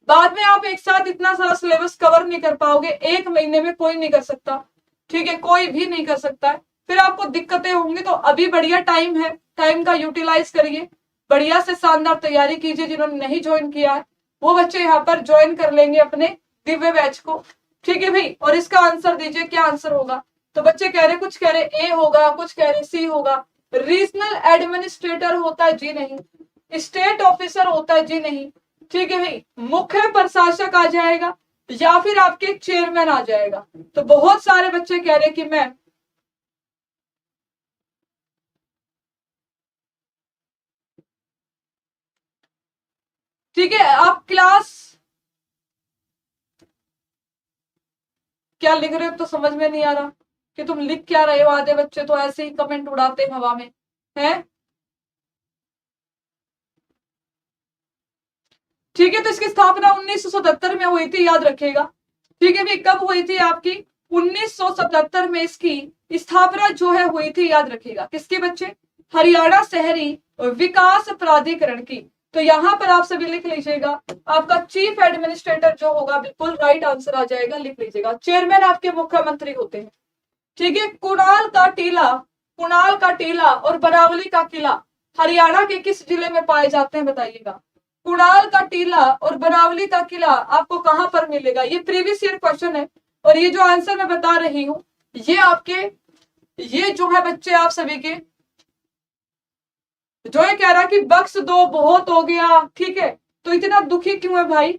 बाद में आप एक साथ इतना सारा सिलेबस कवर नहीं कर पाओगे, एक महीने में कोई नहीं कर सकता। ठीक है, कोई भी नहीं कर सकता है, फिर आपको दिक्कतें होंगी। तो अभी बढ़िया टाइम है, टाइम का यूटिलाइज करिए, बढ़िया से शानदार तैयारी कीजिए। जिन्होंने नहीं ज्वाइन किया है वो बच्चे यहाँ पर ज्वाइन कर लेंगे अपने दिव्य बैच को। ठीक है भाई, और इसका आंसर दीजिए, क्या आंसर होगा। तो बच्चे कह रहे, कुछ कह रहे ए होगा, कुछ कह रहे सी होगा। रीजनल एडमिनिस्ट्रेटर होता है, जी नहीं। स्टेट ऑफिसर होता है, जी नहीं। ठीक है भाई, मुख्य प्रशासक आ जाएगा या फिर आपके चेयरमैन आ जाएगा। तो बहुत सारे बच्चे कह रहे कि मैं, ठीक है, आप क्लास क्या लिख रहे हो तो समझ में नहीं आ रहा कि तुम लिख क्या रहे हो। आधे बच्चे तो ऐसे ही कमेंट उड़ाते हैं हवा में, हैं। ठीक है, तो इसकी स्थापना 1977 में हुई थी, याद रखिएगा। ठीक है भाई, कब हुई थी आपकी, 1977 में इसकी स्थापना जो है हुई थी, याद रखिएगा। किसके बच्चे, हरियाणा शहरी विकास प्राधिकरण की। तो यहाँ पर आप सभी लिख लीजिएगा, आपका चीफ एडमिनिस्ट्रेटर जो होगा बिल्कुल राइट आंसर आ जाएगा, लिख लीजिएगा। चेयरमैन आपके मुख्यमंत्री होते हैं। ठीक है, कुणाल का टीला और बरावली का किला हरियाणा के किस जिले में पाए जाते हैं, बताइएगा। कुणाल का टीला और बरावली का किला आपको कहां पर मिलेगा, ये प्रीवियस ईयर क्वेश्चन है। और ये जो आंसर मैं बता रही हूं, ये आपके, ये जो है बच्चे आप सभी के, जो ये कह रहा कि बक्स दो बहुत हो गया। ठीक है, तो इतना दुखी क्यों है भाई,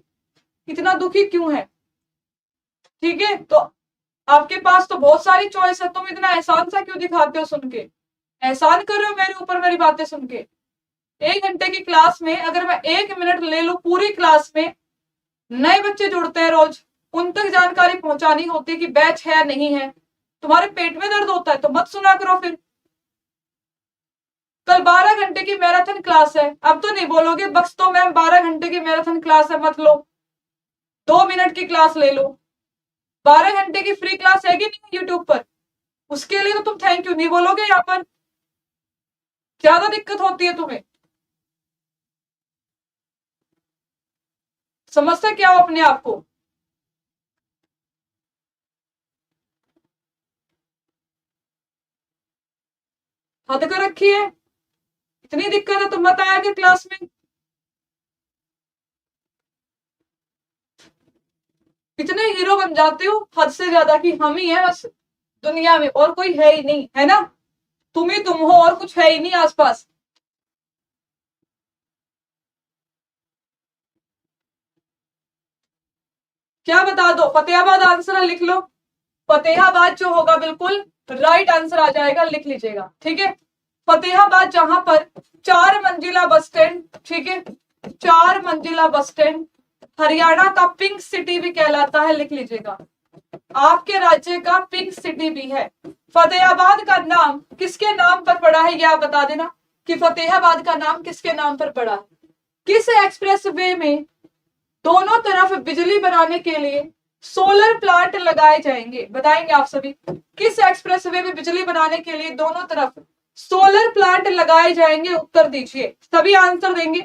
इतना दुखी क्यों है। ठीक है, तो आपके पास तो बहुत सारी चॉइस है, तुम इतना एहसान सा क्यों दिखाते हो सुन के, एहसान कर रहे हो मेरे ऊपर मेरी बातें सुन के। 1 घंटे की क्लास में अगर मैं 1 मिनट ले लूं, पूरी क्लास में नए बच्चे जुड़ते हैं रोज, उन तक जानकारी पहुंचानी होती है कि बैच है नहीं है। तुम्हारे पेट में दर्द होता है तो मत सुना करो फिर। कल 12 घंटे की मैराथन क्लास है, अब तो नहीं बोलोगे बक्स तो मैम 12 घंटे की मैराथन क्लास है मत लो, 2 मिनट की क्लास ले लो। 12 घंटे की फ्री क्लास है कि नहीं यूट्यूब पर, उसके लिए तो तुम थैंक यू नहीं बोलोगे। यहाँ पर ज्यादा दिक्कत होती है तुम्हें, समझते क्या हो अपने आप को। हद कर रखी है, इतनी दिक्कत है तो मत आया कर क्लास में। इतने हीरो बन जाते हो हद से ज्यादा कि हम ही है बस दुनिया में, और कोई है ही नहीं, है ना? तुम ही तुम हो और कुछ है ही नहीं आसपास। क्या बता दो? फतेहाबाद आंसर लिख लो। फतेहाबाद जो होगा बिल्कुल राइट आंसर आ जाएगा, लिख लीजिएगा, ठीक है। फतेहाबाद जहां पर 4 मंजिला बस स्टैंड, ठीक है, 4 मंजिला बस स्टैंड, हरियाणा का पिंक सिटी भी कहलाता है, लिख लीजिएगा। आपके राज्य का पिंक सिटी भी है। फतेहाबाद का नाम किसके नाम पर पड़ा है, यह आप बता देना कि फतेहाबाद का नाम किसके नाम पर पड़ा है। किस एक्सप्रेस वे में दोनों तरफ बिजली बनाने के लिए सोलर प्लांट लगाए जाएंगे, बताएंगे आप सभी। किस एक्सप्रेस वे में बिजली बनाने के लिए दोनों तरफ सोलर प्लांट लगाए जाएंगे, उत्तर दीजिए। सभी आंसर देंगे,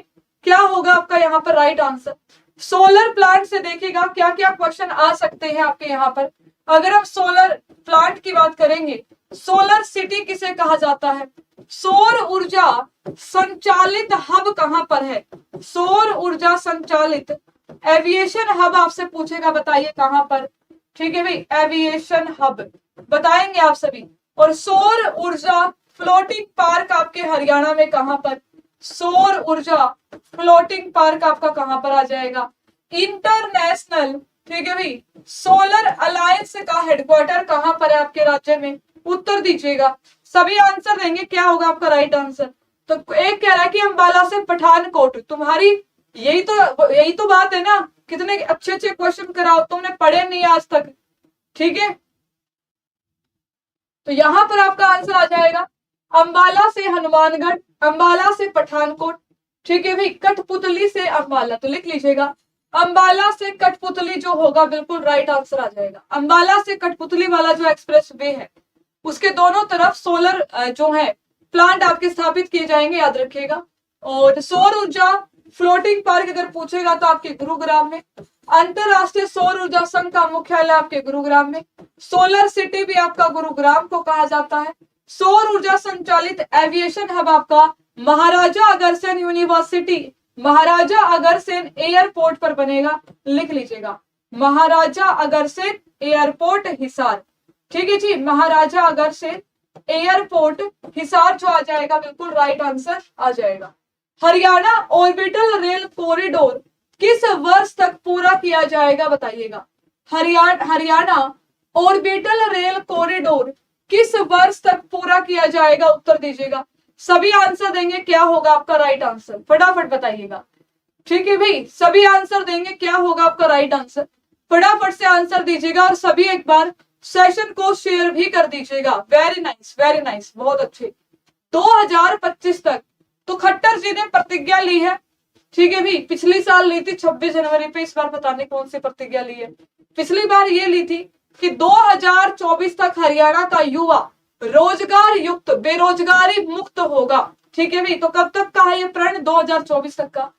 क्या होगा आपका यहाँ पर राइट आंसर। सोलर प्लांट से देखिएगा क्या क्या क्वेश्चन आ सकते हैं आपके यहाँ पर। अगर हम सोलर प्लांट की बात करेंगे, सोलर सिटी किसे कहा जाता है, सौर ऊर्जा संचालित हब कहां पर है, सौर ऊर्जा संचालित एविएशन हब आपसे पूछेगा, बताइए कहां पर, ठीक है भाई, एविएशन हब बताएंगे आप सभी। और सौर ऊर्जा फ्लोटिंग पार्क आपके हरियाणा में कहां पर, सौर ऊर्जा फ्लोटिंग पार्क आपका कहां पर आ जाएगा, इंटरनेशनल, ठीक है भाई, सोलर अलायंस का हेडक्वार्टर कहां पर है आपके राज्य में, उत्तर दीजिएगा। सभी आंसर देंगे, क्या होगा आपका राइट आंसर। तो एक कह रहा है कि अंबाला से पठानकोट, तुम्हारी यही तो बात है ना, कितने अच्छे अच्छे क्वेश्चन कराओ, तुमने पढ़े नहीं आज तक, ठीक है। तो यहां पर आपका आंसर आ जाएगा अंबाला से हनुमानगढ़, अंबाला से पठानकोट, ठीक है भाई, कठपुतली से अंबाला, तो लिख लीजिएगा अंबाला से कठपुतली जो होगा बिल्कुल राइट आंसर आ जाएगा। अंबाला से कठपुतली वाला जो एक्सप्रेस वे है उसके दोनों तरफ सोलर जो है प्लांट आपके स्थापित किए जाएंगे, याद रखिएगा। और सौर ऊर्जा फ्लोटिंग पार्क अगर पूछेगा तो आपके गुरुग्राम में, अंतरराष्ट्रीय सौर ऊर्जा संघ का मुख्यालय आपके गुरुग्राम में, सोलर सिटी भी आपका गुरुग्राम को कहा जाता है, सौर ऊर्जा संचालित एविएशन हब आपका महाराजा अग्रसेन यूनिवर्सिटी, महाराजा अग्रसेन एयरपोर्ट पर बनेगा, लिख लीजिएगा महाराजा अग्रसेन एयरपोर्ट हिसार, ठीक है जी, महाराजा अग्रसेन एयरपोर्ट हिसार जो आ जाएगा बिल्कुल राइट आंसर आ जाएगा। हरियाणा ऑर्बिटल रेल कॉरिडोर किस वर्ष तक पूरा किया जाएगा, बताइएगा। हरियाणा ऑर्बिटल रेल कॉरिडोर किस वर्ष तक पूरा किया जाएगा, उत्तर दीजिएगा। सभी आंसर देंगे, क्या होगा आपका राइट आंसर, फटाफट बताइएगा, ठीक है भाई। सभी आंसर देंगे, क्या होगा आपका राइट आंसर, फटाफट से आंसर दीजिएगा। और सभी एक बार सेशन को शेयर भी कर दीजिएगा। वेरी नाइस, वेरी नाइस, बहुत अच्छे। 2025 तक तो खट्टर जी ने प्रतिज्ञा ली है, ठीक है भाई, पिछली साल ली थी 26 जनवरी पे, इस बार पता नहीं कौन सी प्रतिज्ञा ली है। पिछली बार ये ली थी कि 2024 तक हरियाणा का युवा रोजगार युक्त बेरोजगारी मुक्त होगा, ठीक है भाई। तो कब तक का है ये प्रण, 2024 तक का।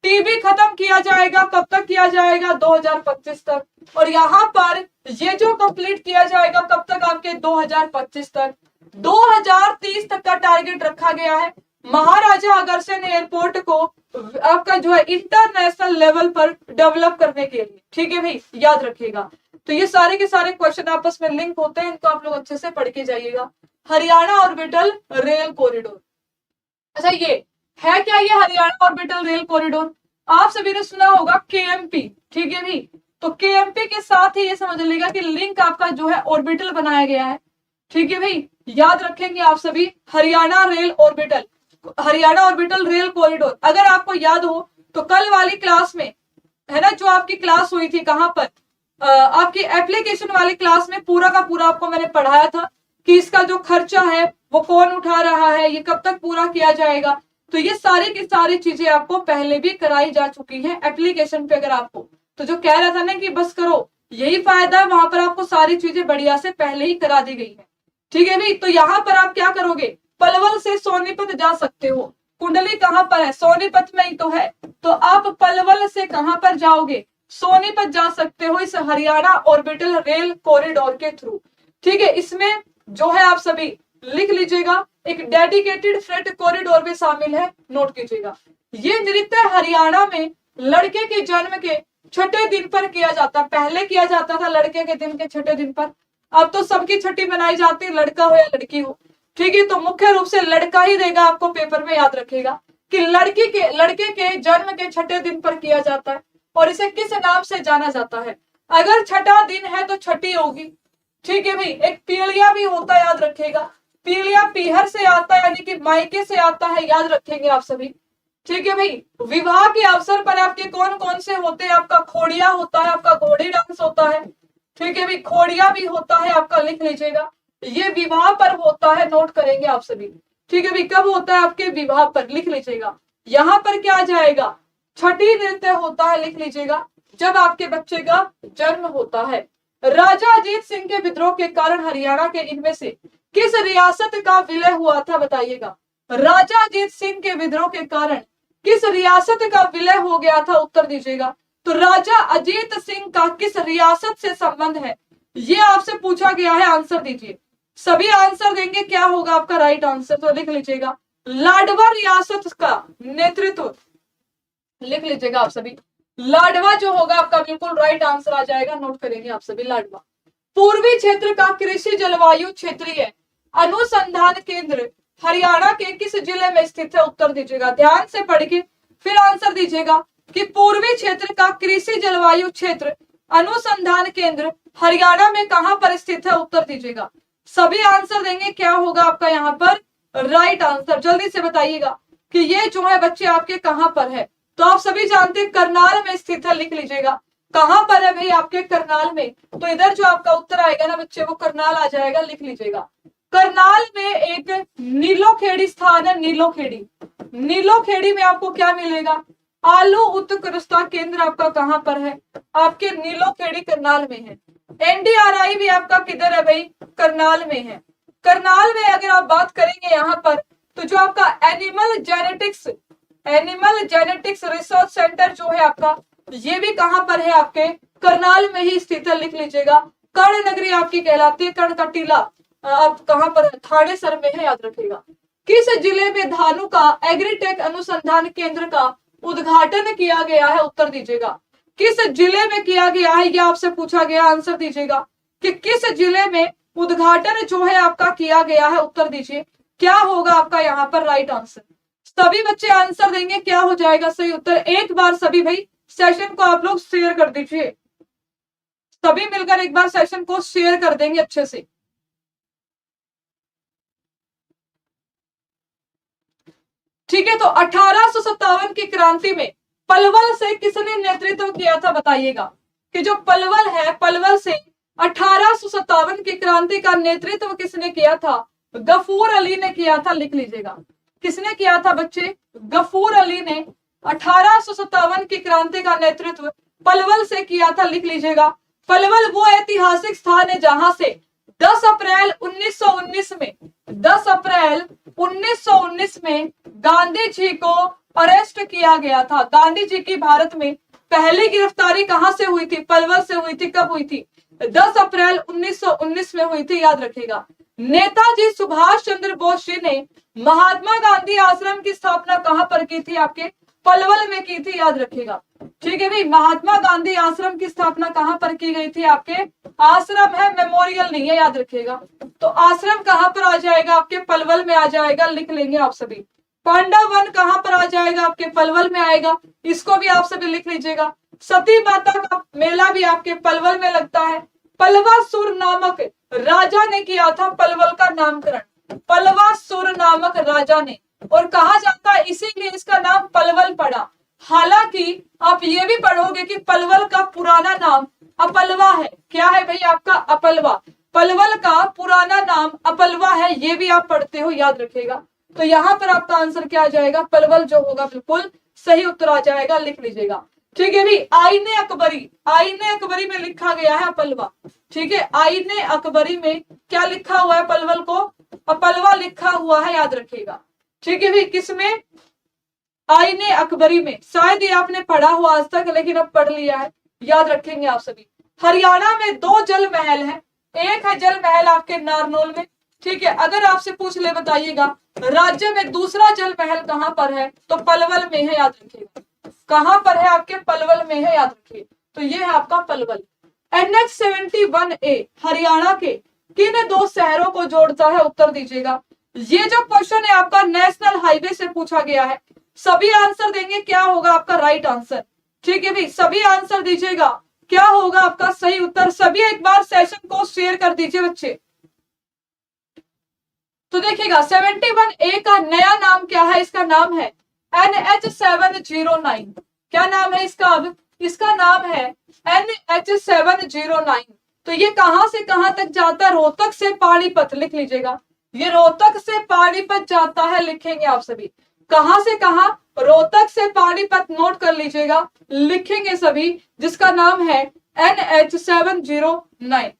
टीबी खत्म किया जाएगा, कब तक किया जाएगा, 2025 तक। और यहाँ पर ये जो कंप्लीट किया जाएगा कब तक आपके, 2025 तक। 2030 तक का टारगेट रखा गया है महाराजा अग्रसेन एयरपोर्ट को आपका जो है इंटरनेशनल लेवल पर डेवलप करने के लिए, ठीक है भाई, याद रखिएगा। तो ये सारे के सारे क्वेश्चन आपस में लिंक होते हैं, इनको आप लोग अच्छे से पढ़ के जाइएगा। हरियाणा ऑर्बिटल रेल कॉरिडोर, अच्छा ये है क्या, ये हरियाणा ऑर्बिटल रेल कॉरिडोर आप सभी ने सुना होगा केएमपी, ठीक है भाई। तो केएमपी के साथ ही ये समझ लीजिएगा कि लिंक आपका जो है ऑर्बिटल बनाया गया है, ठीक है भाई, याद रखेंगे आप सभी। Haryana rail orbital, Haryana orbital rail corridor, अगर आपको याद हो तो कल वाली क्लास में है ना, जो आपकी क्लास हुई थी कहां पर, आपकी एप्लीकेशन वाली क्लास में पूरा का पूरा आपको मैंने पढ़ाया था कि इसका जो खर्चा है वो कौन उठा रहा है, ये कब तक पूरा किया जाएगा। तो ये सारी की सारी चीजें आपको पहले भी कराई जा चुकी हैं एप्लीकेशन पे। अगर आपको तो जो कह रहा था ना कि बस करो, यही फायदा है, वहां पर आपको सारी चीजें बढ़िया से पहले ही करा दी गई है, ठीक है भाई। तो यहाँ पर आप क्या करोगे, पलवल से सोनीपत जा सकते हो, कुंडली कहां पर है, सोनीपत में ही तो है। तो आप पलवल से कहां पर जाओगे, सोनीपत जा सकते हो इस हरियाणा ऑर्बिटल रेल कॉरिडोर के थ्रू, ठीक है। इसमें जो है आप सभी लिख लीजिएगा, एक डेडिकेटेड फ्रेट कॉरिडोर भी शामिल है, नोट कीजिएगा। ये नृत्य हरियाणा में लड़के के जन्म के छठे दिन पर किया जाता है। पहले किया जाता था लड़के के दिन के छठे दिन पर, अब तो सबकी छठी मनाई जाती है, लड़का हो या लड़की हो। ठीक है, तो मुख्य रूप से लड़का ही देगा आपको पेपर में, याद रखेगा कि लड़के के जन्म के छठे दिन पर किया जाता है और इसे किस नाम से जाना जाता है। अगर छठा दिन है तो छठी होगी। ठीक है भाई, एक पीलिया भी होता है, याद रखेगा। पीलिया पीहर से आता है, यानी कि मायके से आता है, याद रखेंगे आप सभी। ठीक है भाई, विवाह के अवसर पर आपके कौन कौन से होते हैं, आपका खोड़िया होता है, आपका घोड़ी डांस होता है। ठीक है भाई, खोड़िया भी होता है आपका, लिख लीजिएगा। ये विवाह पर होता है, नोट करेंगे आप सभी। ठीक है भाई, कब होता है आपके विवाह पर, लिख लीजिएगा। यहाँ पर क्या आ जाएगा, छठी नृत्य होता है, लिख लीजिएगा, जब आपके बच्चे का जन्म होता है। राजा अजीत सिंह के विद्रोह के कारण हरियाणा के इनमें से किस रियासत का विलय हुआ था, बताइएगा। राजा अजीत सिंह के विद्रोह के कारण किस रियासत का विलय हो गया था, उत्तर दीजिएगा। तो राजा अजीत सिंह का किस रियासत से संबंध है, ये आपसे पूछा गया है, आंसर दीजिए। सभी आंसर देंगे, क्या होगा आपका राइट आंसर, तो लिख लीजिएगा लाडवा रियासत का नेतृत्व, लिख लीजिएगा आप सभी। लाडवा जो होगा आपका बिल्कुल राइट आंसर आ जाएगा, नोट करेंगे आप सभी, लाडवा। पूर्वी क्षेत्र का कृषि जलवायु क्षेत्रीय अनुसंधान केंद्र हरियाणा के किस जिले में स्थित है, उत्तर दीजिएगा। ध्यान से पढ़ के फिर आंसर दीजिएगा कि पूर्वी क्षेत्र का कृषि जलवायु क्षेत्र अनुसंधान केंद्र हरियाणा में कहां पर स्थित है, उत्तर दीजिएगा। सभी आंसर देंगे, क्या होगा आपका यहाँ पर राइट आंसर, जल्दी से बताइएगा कि ये जो है बच्चे आपके कहां पर है। तो आप सभी जानते हैं करनाल में स्थित है, लिख लीजिएगा। कहां पर है भाई, आपके करनाल में। तो इधर जो आपका उत्तर आएगा ना बच्चे, वो करनाल आ जाएगा, लिख लीजिएगा। करनाल में एक नीलोखेड़ी स्थान है, नीलोखेड़ी। नीलोखेड़ी में आपको क्या मिलेगा, आलू उत्कृष्टता केंद्र आपका कहां पर है, आपके नीलोखेड़ी करनाल में है। एनडीआरआई भी आपका किधर है भाई, करनाल में है। करनाल में अगर आप बात करेंगे यहाँ पर, तो जो आपका एनिमल जेनेटिक्स रिसर्च सेंटर जो है आपका, ये भी कहां पर है, आपके करनाल में ही स्थित है, लिख लीजिएगा। कर्ण नगरी आपकी कहलाती है, कर्ण का टीला आप कहां पर, थानेसर में है, याद रखेगा। किस जिले में धानु का एग्रीटेक अनुसंधान केंद्र का उद्घाटन किया गया है, उत्तर दीजिएगा। किस जिले में किया गया है, यह आपसे पूछा गया, आंसर दीजिएगा कि किस जिले में उद्घाटन जो है आपका किया गया है, उत्तर दीजिए। क्या होगा आपका यहाँ पर राइट आंसर, सभी बच्चे आंसर देंगे, क्या हो जाएगा सही उत्तर। एक बार सभी भाई सेशन को आप लोग शेयर कर दीजिए, सभी मिलकर एक बार सेशन को शेयर कर देंगे अच्छे से। ठीक है, तो 1857 की क्रांति में पलवल से किसने नेतृत्व किया था, बताइएगा। कि जो पलवल है, पलवल से 1857 की क्रांति का नेतृत्व किसने किया था, गफूर अली ने किया था, लिख लीजिएगा। किसने किया था बच्चे, गफूर अली ने 1857 की क्रांति का नेतृत्व पलवल से किया था, लिख लीजिएगा। पलवल वो ऐतिहासिक स्थान है जहां से 10 अप्रैल 1919 में 10 अप्रैल 1919 में गांधी जी को अरेस्ट किया गया था। गांधी जी की भारत में पहली गिरफ्तारी कहां से हुई थी, पलवल से हुई थी। कब हुई थी, 10 अप्रैल 1919 में हुई थी, याद रखेगा। नेताजी सुभाष चंद्र बोस जी ने महात्मा गांधी आश्रम की स्थापना कहां पर की थी, आपके पलवल में की थी, याद रखेगा। ठीक है भाई, महात्मा गांधी आश्रम की स्थापना कहां पर की गई थी, आपके आश्रम है, मेमोरियल नहीं है, याद रखेगा। तो आश्रम कहां पर आ जाएगा, आपके पलवल में आ जाएगा, लिख लेंगे आप सभी। पांडव वन कहां पर आ जाएगा, आपके पलवल में आएगा, इसको भी आप सभी लिख लीजिएगा। सती माता का मेला भी आपके पलवल में लगता है। पलवासुर नामक राजा ने किया था पलवल का नामकरण, पलवासुर नामक राजा ने, और कहा जाता है इसीलिए इसका नाम पलवल पड़ा। हालांकि आप ये भी पढ़ोगे कि पलवल का पुराना नाम अपलवा है। क्या है भाई आपका, अपलवा। पलवल का पुराना नाम अपलवा है, ये भी आप पढ़ते हो, याद रखिएगा। तो यहाँ पर आपका आंसर क्या आ जाएगा, पलवल जो होगा बिल्कुल सही उत्तर आ जाएगा, लिख लीजिएगा। ठीक है भाई, आईने अकबरी में लिखा गया है अपलवा। ठीक है, आईने अकबरी में क्या लिखा हुआ है, पलवल को अपलवा लिखा हुआ है, याद रखिएगा। ठीक है भाई, किसमें, आईने अकबरी में। शायद ये आपने पढ़ा हुआ आज तक, लेकिन अब पढ़ लिया है, याद रखेंगे आप सभी। हरियाणा में 2 जल महल है, एक है जल महल आपके नारनौल में। ठीक है, अगर आपसे पूछ ले बताइएगा राज्य में दूसरा जल महल कहां पर है, तो पलवल में है, याद रखिएगा। कहां पर है, आपके पलवल में है, याद रखिए। तो ये है आपका पलवल। NH71A हरियाणा के किन दो शहरों को जोड़ता है, उत्तर दीजिएगा। ये जो क्वेश्चन है आपका नेशनल हाईवे से पूछा गया है। सभी आंसर देंगे, क्या होगा आपका राइट आंसर। ठीक है भाई, सभी आंसर दीजिएगा, क्या होगा आपका सही उत्तर। सभी एक बार सेशन को शेयर कर दीजिए बच्चे। तो देखिएगा 71A का नया नाम क्या है, इसका नाम है NH709। क्या नाम है इसका, अब इसका नाम है NH709। तो ये कहां से कहां तक जाता है, रोहतक से पानीपत, लिख लीजिएगा। ये रोहतक से पानीपत जाता है, लिखेंगे आप सभी। कहां से कहां, रोहतक से पानीपत, नोट कर लीजिएगा, लिखेंगे सभी, जिसका नाम है NH709।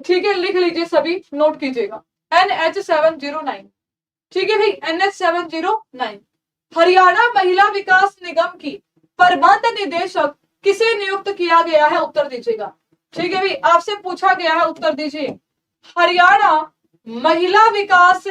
ठीक है, लिख लीजिए सभी, नोट कीजिएगा NH709। ठीक है भाई, NH709। हरियाणा महिला विकास निगम की प्रबंध निदेशक किसे नियुक्त किया गया है, उत्तर दीजिएगा। ठीक है भाई, आपसे पूछा गया है, उत्तर दीजिए। हरियाणा महिला विकास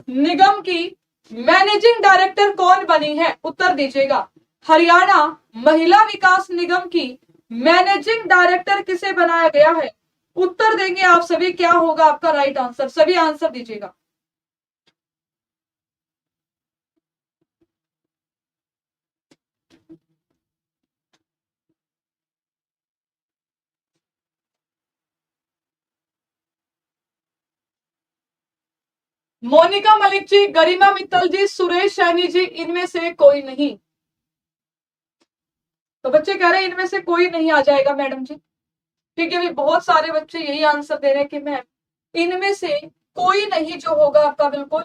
निगम की मैनेजिंग डायरेक्टर कौन बनी है, उत्तर दीजिएगा। हरियाणा महिला विकास निगम की मैनेजिंग डायरेक्टर किसे बनाया गया है, उत्तर देंगे आप सभी, क्या होगा आपका राइट आंसर। सभी आंसर दीजिएगा। मोनिका मलिक जी, गरिमा मित्तल जी, सुरेश सैनी जी, इनमें से कोई नहीं। तो बच्चे कह रहे हैं इनमें से कोई नहीं आ जाएगा मैडम जी। ठीक है भाई, बहुत सारे बच्चे यही आंसर दे रहे हैं कि मैम इनमें से कोई नहीं जो होगा आपका बिल्कुल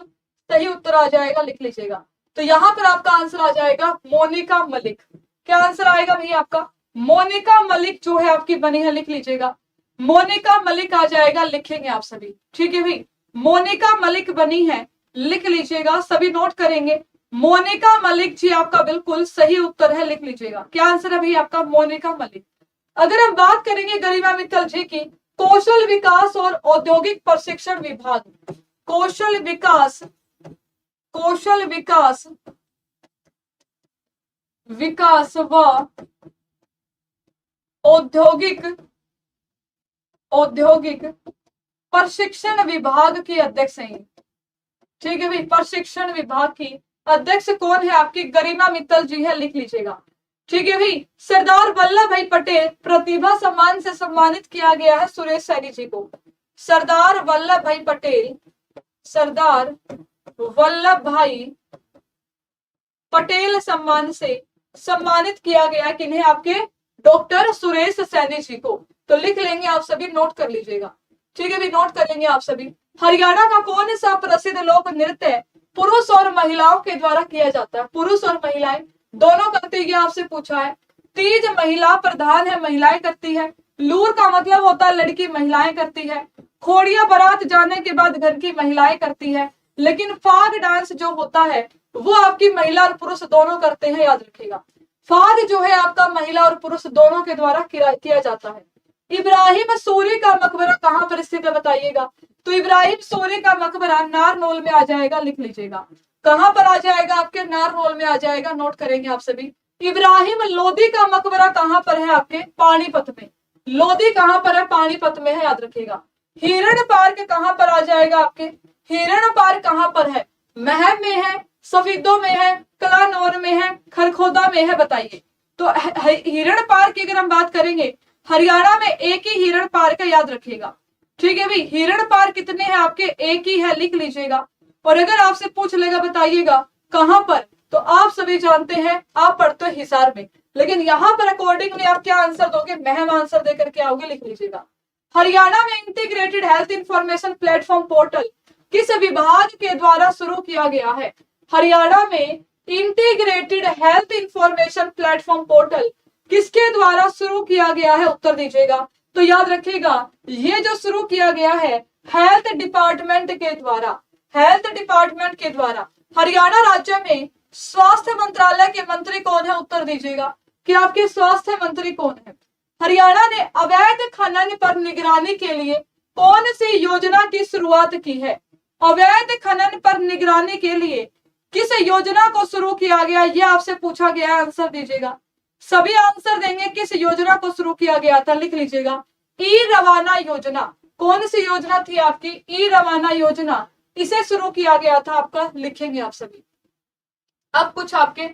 सही उत्तर आ जाएगा, लिख लीजिएगा। तो यहां पर आपका आंसर आ जाएगा मोनिका मलिक। क्या आंसर आएगा भाई आपका, मोनिका मलिक जो है आपकी बनी है, लिख लीजिएगा। मोनिका मलिक आ जाएगा, लिखेंगे आप सभी। ठीक है भाई, मोनिका मलिक बनी है, लिख लीजिएगा, सभी नोट करेंगे। मोनिका मलिक जी आपका बिल्कुल सही उत्तर है, लिख लीजिएगा। क्या आंसर है भाई आपका, मोनिका मलिक। अगर हम बात करेंगे गरिमा मित्तल जी की, कौशल विकास और औद्योगिक प्रशिक्षण विभाग, कौशल विकास व औद्योगिक प्रशिक्षण विभाग की अध्यक्ष हैं। ठीक है भाई, प्रशिक्षण विभाग की अध्यक्ष कौन है आपकी, गरिमा मित्तल जी है, लिख लीजिएगा। ठीक है भाई, सरदार वल्लभ भाई पटेल प्रतिभा सम्मान से सम्मानित किया गया है सुरेश सैनी जी को। सरदार वल्लभ भाई पटेल, सरदार वल्लभ भाई पटेल सम्मान से सम्मानित किया गया किन्हें, आपके डॉक्टर सुरेश सैनी जी को। तो लिख लेंगे आप सभी, नोट कर लीजिएगा। ठीक है भाई, नोट कर लेंगे आप सभी। हरियाणा का कौन सा प्रसिद्ध लोक नृत्य पुरुष और महिलाओं के द्वारा किया जाता है, पुरुष और महिलाएं दोनों करती है, आपसे पूछा है। तीज महिला प्रधान है, महिलाएं करती है। लूर का मतलब होता है लड़की, महिलाएं करती है। खोड़िया बारात जाने के बाद घर की महिलाएं करती है। लेकिन फाग डांस जो होता है वो आपकी महिला और पुरुष दोनों करते हैं, याद रखिएगा। फाग जो है आपका महिला और पुरुष दोनों के द्वारा किया जाता है। इब्राहिम सूरी का मकबरा कहां पर स्थित है, बताइएगा। तो इब्राहिम सूरी का मकबरा नारनौल में आ जाएगा, लिख लीजिएगा। कहां पर आ जाएगा, आपके नारनौल में आ जाएगा, नोट करेंगे आप सभी। इब्राहिम लोदी का मकबरा कहां पर है, आपके पानीपत में। लोदी कहां पर है, पानीपत में है, याद रखिएगा। हिरण पार्क कहां पर आ जाएगा आपके, हिरण पार्क कहां पर है, महम में है, सफीदों में है, कलानौर में है, खरखोदा में है, बताइए। तो हिरण पार्क की अगर हम बात करेंगे, हरियाणा में एक ही हिरण पार्क है, याद रखिएगा। ठीक है भाई, हिरण पार्क कितने हैं आपके, एक ही है, लिख लीजिएगा। और अगर आपसे पूछ लेगा बताइएगा कहां पर, तो आप सभी जानते हैं आप पढ़ते हो हिसार में, लेकिन यहां पर अकॉर्डिंगली आप क्या आंसर दोगे, महम आंसर देकर के आओगे, लिख लीजिएगा। हरियाणा में integrated health information platform portal किस विभाग के द्वारा शुरू किया गया है। हरियाणा में integrated health information platform portal किसके द्वारा शुरू किया गया है, उत्तर दीजिएगा। तो याद रखिएगा, ये जो शुरू किया गया है हेल्थ डिपार्टमेंट के द्वारा, हेल्थ डिपार्टमेंट के द्वारा। हरियाणा राज्य में स्वास्थ्य मंत्रालय के मंत्री कौन है, उत्तर दीजिएगा कि आपके स्वास्थ्य मंत्री कौन है। हरियाणा ने अवैध खनन पर निगरानी के लिए कौन सी योजना की शुरुआत की है। अवैध खनन पर निगरानी के लिए किस योजना को शुरू किया गया, यह आपसे पूछा गया है, आंसर दीजिएगा। सभी आंसर देंगे किस योजना को शुरू किया गया था, लिख लीजिएगा। ई रवाना योजना। कौन सी योजना थी आपकी? ई रवाना योजना, इसे शुरू किया गया था आपका, लिखेंगे आप सभी। अब कुछ आपके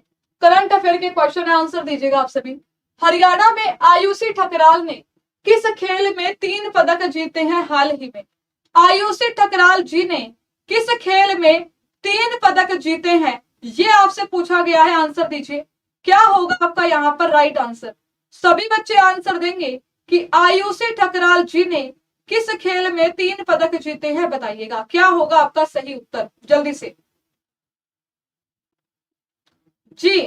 करंट अफेयर के क्वेश्चन आंसर दीजिएगा आप सभी। हरियाणा में आयुषी ठकराल ने किस खेल में 3 पदक जीते हैं हाल ही में? आयुषी ठकराल जी ने किस खेल में 3 पदक जीते हैं, ये आपसे पूछा गया है, आंसर दीजिए। क्या होगा आपका यहाँ पर राइट आंसर? सभी बच्चे आंसर देंगे कि आयुषी ठकराल जी ने किस खेल में 3 पदक जीते हैं, बताइएगा क्या होगा आपका सही उत्तर, जल्दी से जी,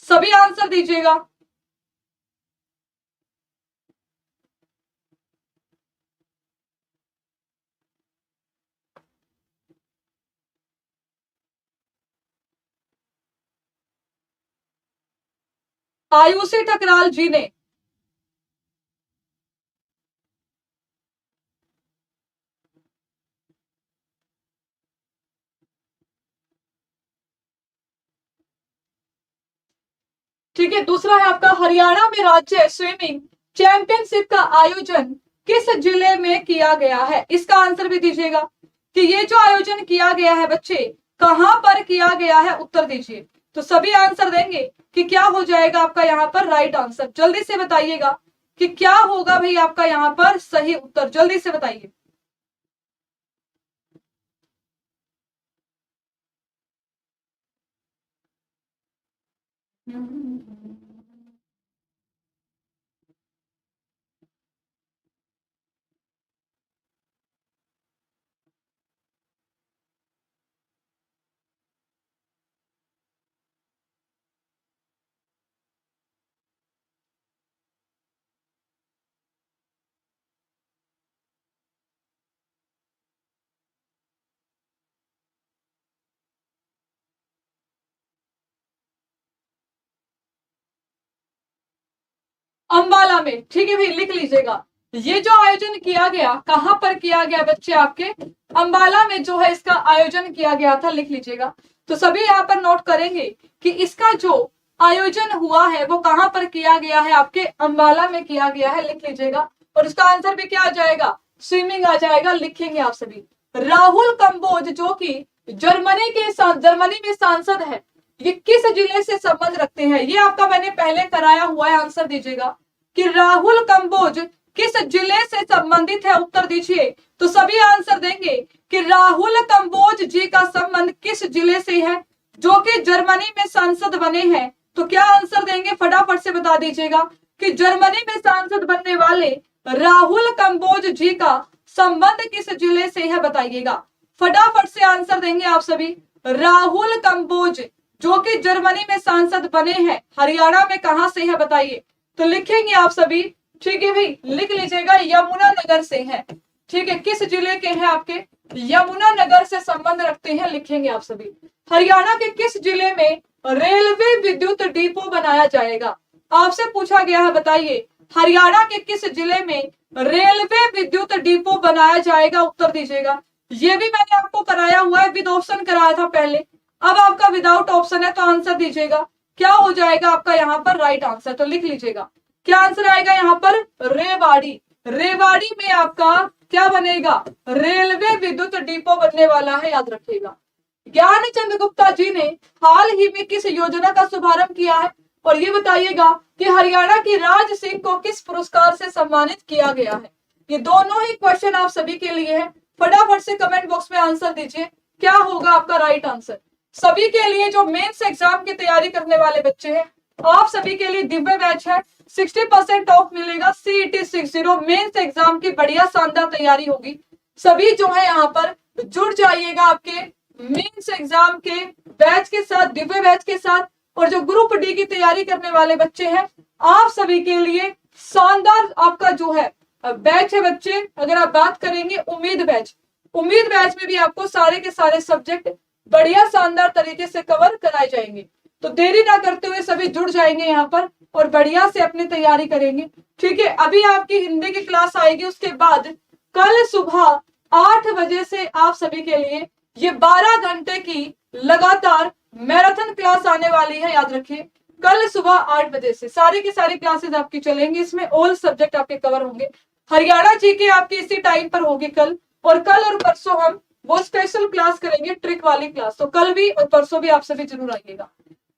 सभी आंसर दीजिएगा। आयुषी ठकराल जी ने, ठीक है। दूसरा है आपका, हरियाणा में राज्य स्विमिंग चैंपियनशिप का आयोजन किस जिले में किया गया है? इसका आंसर भी दीजिएगा कि ये जो आयोजन किया गया है बच्चे, कहां पर किया गया है, उत्तर दीजिए। तो सभी आंसर देंगे कि क्या हो जाएगा आपका यहाँ पर राइट आंसर, जल्दी से बताइएगा कि क्या होगा भाई आपका यहाँ पर सही उत्तर, जल्दी से बताइए। अंबाला में, ठीक है भाई, लिख लीजिएगा। ये जो आयोजन किया गया, कहां पर किया गया बच्चे आपके? अंबाला में जो है इसका आयोजन किया गया था, लिख लीजिएगा। तो सभी यहाँ पर नोट करेंगे कि इसका जो आयोजन हुआ है वो कहां पर किया गया है, आपके अंबाला में किया गया है, लिख लीजिएगा। और इसका आंसर भी क्या आ जाएगा? स्विमिंग आ जाएगा, लिखेंगे आप सभी। राहुल कंबोज जो कि जर्मनी में सांसद है, ये किस जिले से संबंध रखते हैं? ये आपका मैंने पहले कराया हुआ है, आंसर दीजिएगा कि राहुल कंबोज किस जिले से संबंधित है, उत्तर दीजिए। तो सभी आंसर देंगे कि राहुल कंबोज जी का संबंध किस जिले से है, जो कि जर्मनी में सांसद बने हैं। तो क्या आंसर देंगे, फटाफट से बता दीजिएगा कि जर्मनी में सांसद बनने वाले राहुल कंबोज जी का संबंध किस जिले से है, बताइएगा। फटाफट से आंसर देंगे आप सभी। राहुल कंबोज जो कि जर्मनी में सांसद बने हैं, हरियाणा में कहां से है, बताइए। तो लिखेंगे आप सभी, ठीक है भाई, लिख लीजिएगा, यमुनानगर से है। ठीक है, किस जिले के हैं आपके? यमुनानगर से संबंध रखते हैं, लिखेंगे आप सभी। हरियाणा के किस जिले में रेलवे विद्युत डिपो बनाया जाएगा? आपसे पूछा गया है, बताइए हरियाणा के किस जिले में रेलवे विद्युत डिपो बनाया जाएगा, उत्तर दीजिएगा। ये भी मैंने आपको कराया हुआ है, विद ऑप्शन कराया था पहले, अब आपका विदाउट ऑप्शन है, तो आंसर दीजिएगा क्या हो जाएगा आपका यहाँ पर राइट आंसर। तो लिख लीजिएगा क्या आंसर आएगा यहाँ पर, रेवाड़ी। रेवाड़ी में आपका क्या बनेगा, रेलवे विद्युत डिपो बनने वाला है, याद रखिएगा। ज्ञानचंद गुप्ता जी ने हाल ही में किस योजना का शुभारंभ किया है? और ये बताइएगा कि हरियाणा की राज सिंह को किस पुरस्कार से सम्मानित किया गया है। ये दोनों ही क्वेश्चन आप सभी के लिए है, फटाफट से कमेंट बॉक्स में आंसर दीजिए, क्या होगा आपका राइट आंसर। सभी के लिए जो मेंस एग्जाम की तैयारी करने वाले बच्चे हैं, आप सभी के लिए दिव्य बैच है, 60% ऑफ मिलेगा। CET 60 मेंस एग्जाम की बढ़िया शानदार तैयारी होगी। सभी जो है यहाँ पर जुड़ जाइएगा आपके मेंस एग्जाम के बैच के साथ, दिव्य बैच के साथ। और जो ग्रुप डी की तैयारी करने वाले बच्चे हैं, आप सभी के लिए शानदार आपका जो है बैच है बच्चे। अगर आप बात करेंगे उम्मीद बैच, उम्मीद बैच में भी आपको सारे के सारे सब्जेक्ट बढ़िया शानदार तरीके से कवर कराए जाएंगे। तो देरी ना करते हुए सभी जुड़ जाएंगे यहाँ पर और बढ़िया से अपनी तैयारी करेंगे। ठीक है, अभी आपकी हिंदी की क्लास आएगी, उसके बाद कल सुबह 8 बजे से आप सभी के लिए ये 12 घंटे की लगातार मैराथन क्लास आने वाली है, याद रखिए कल सुबह 8 बजे से सारी की सारी क्लासेस आपकी चलेंगी, इसमें ऑल सब्जेक्ट आपके कवर होंगे। हरियाणा जी के आपकी इसी टाइम पर होगी कल, और कल और परसों हम वो स्पेशल क्लास करेंगे, ट्रिक वाली क्लास। तो कल भी और परसों भी आप सभी जरूर आइएगा।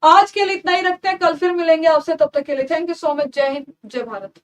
आज के लिए इतना ही रखते हैं, कल फिर मिलेंगे आपसे, तब तक के लिए थैंक यू सो मच। जय हिंद, जय भारत।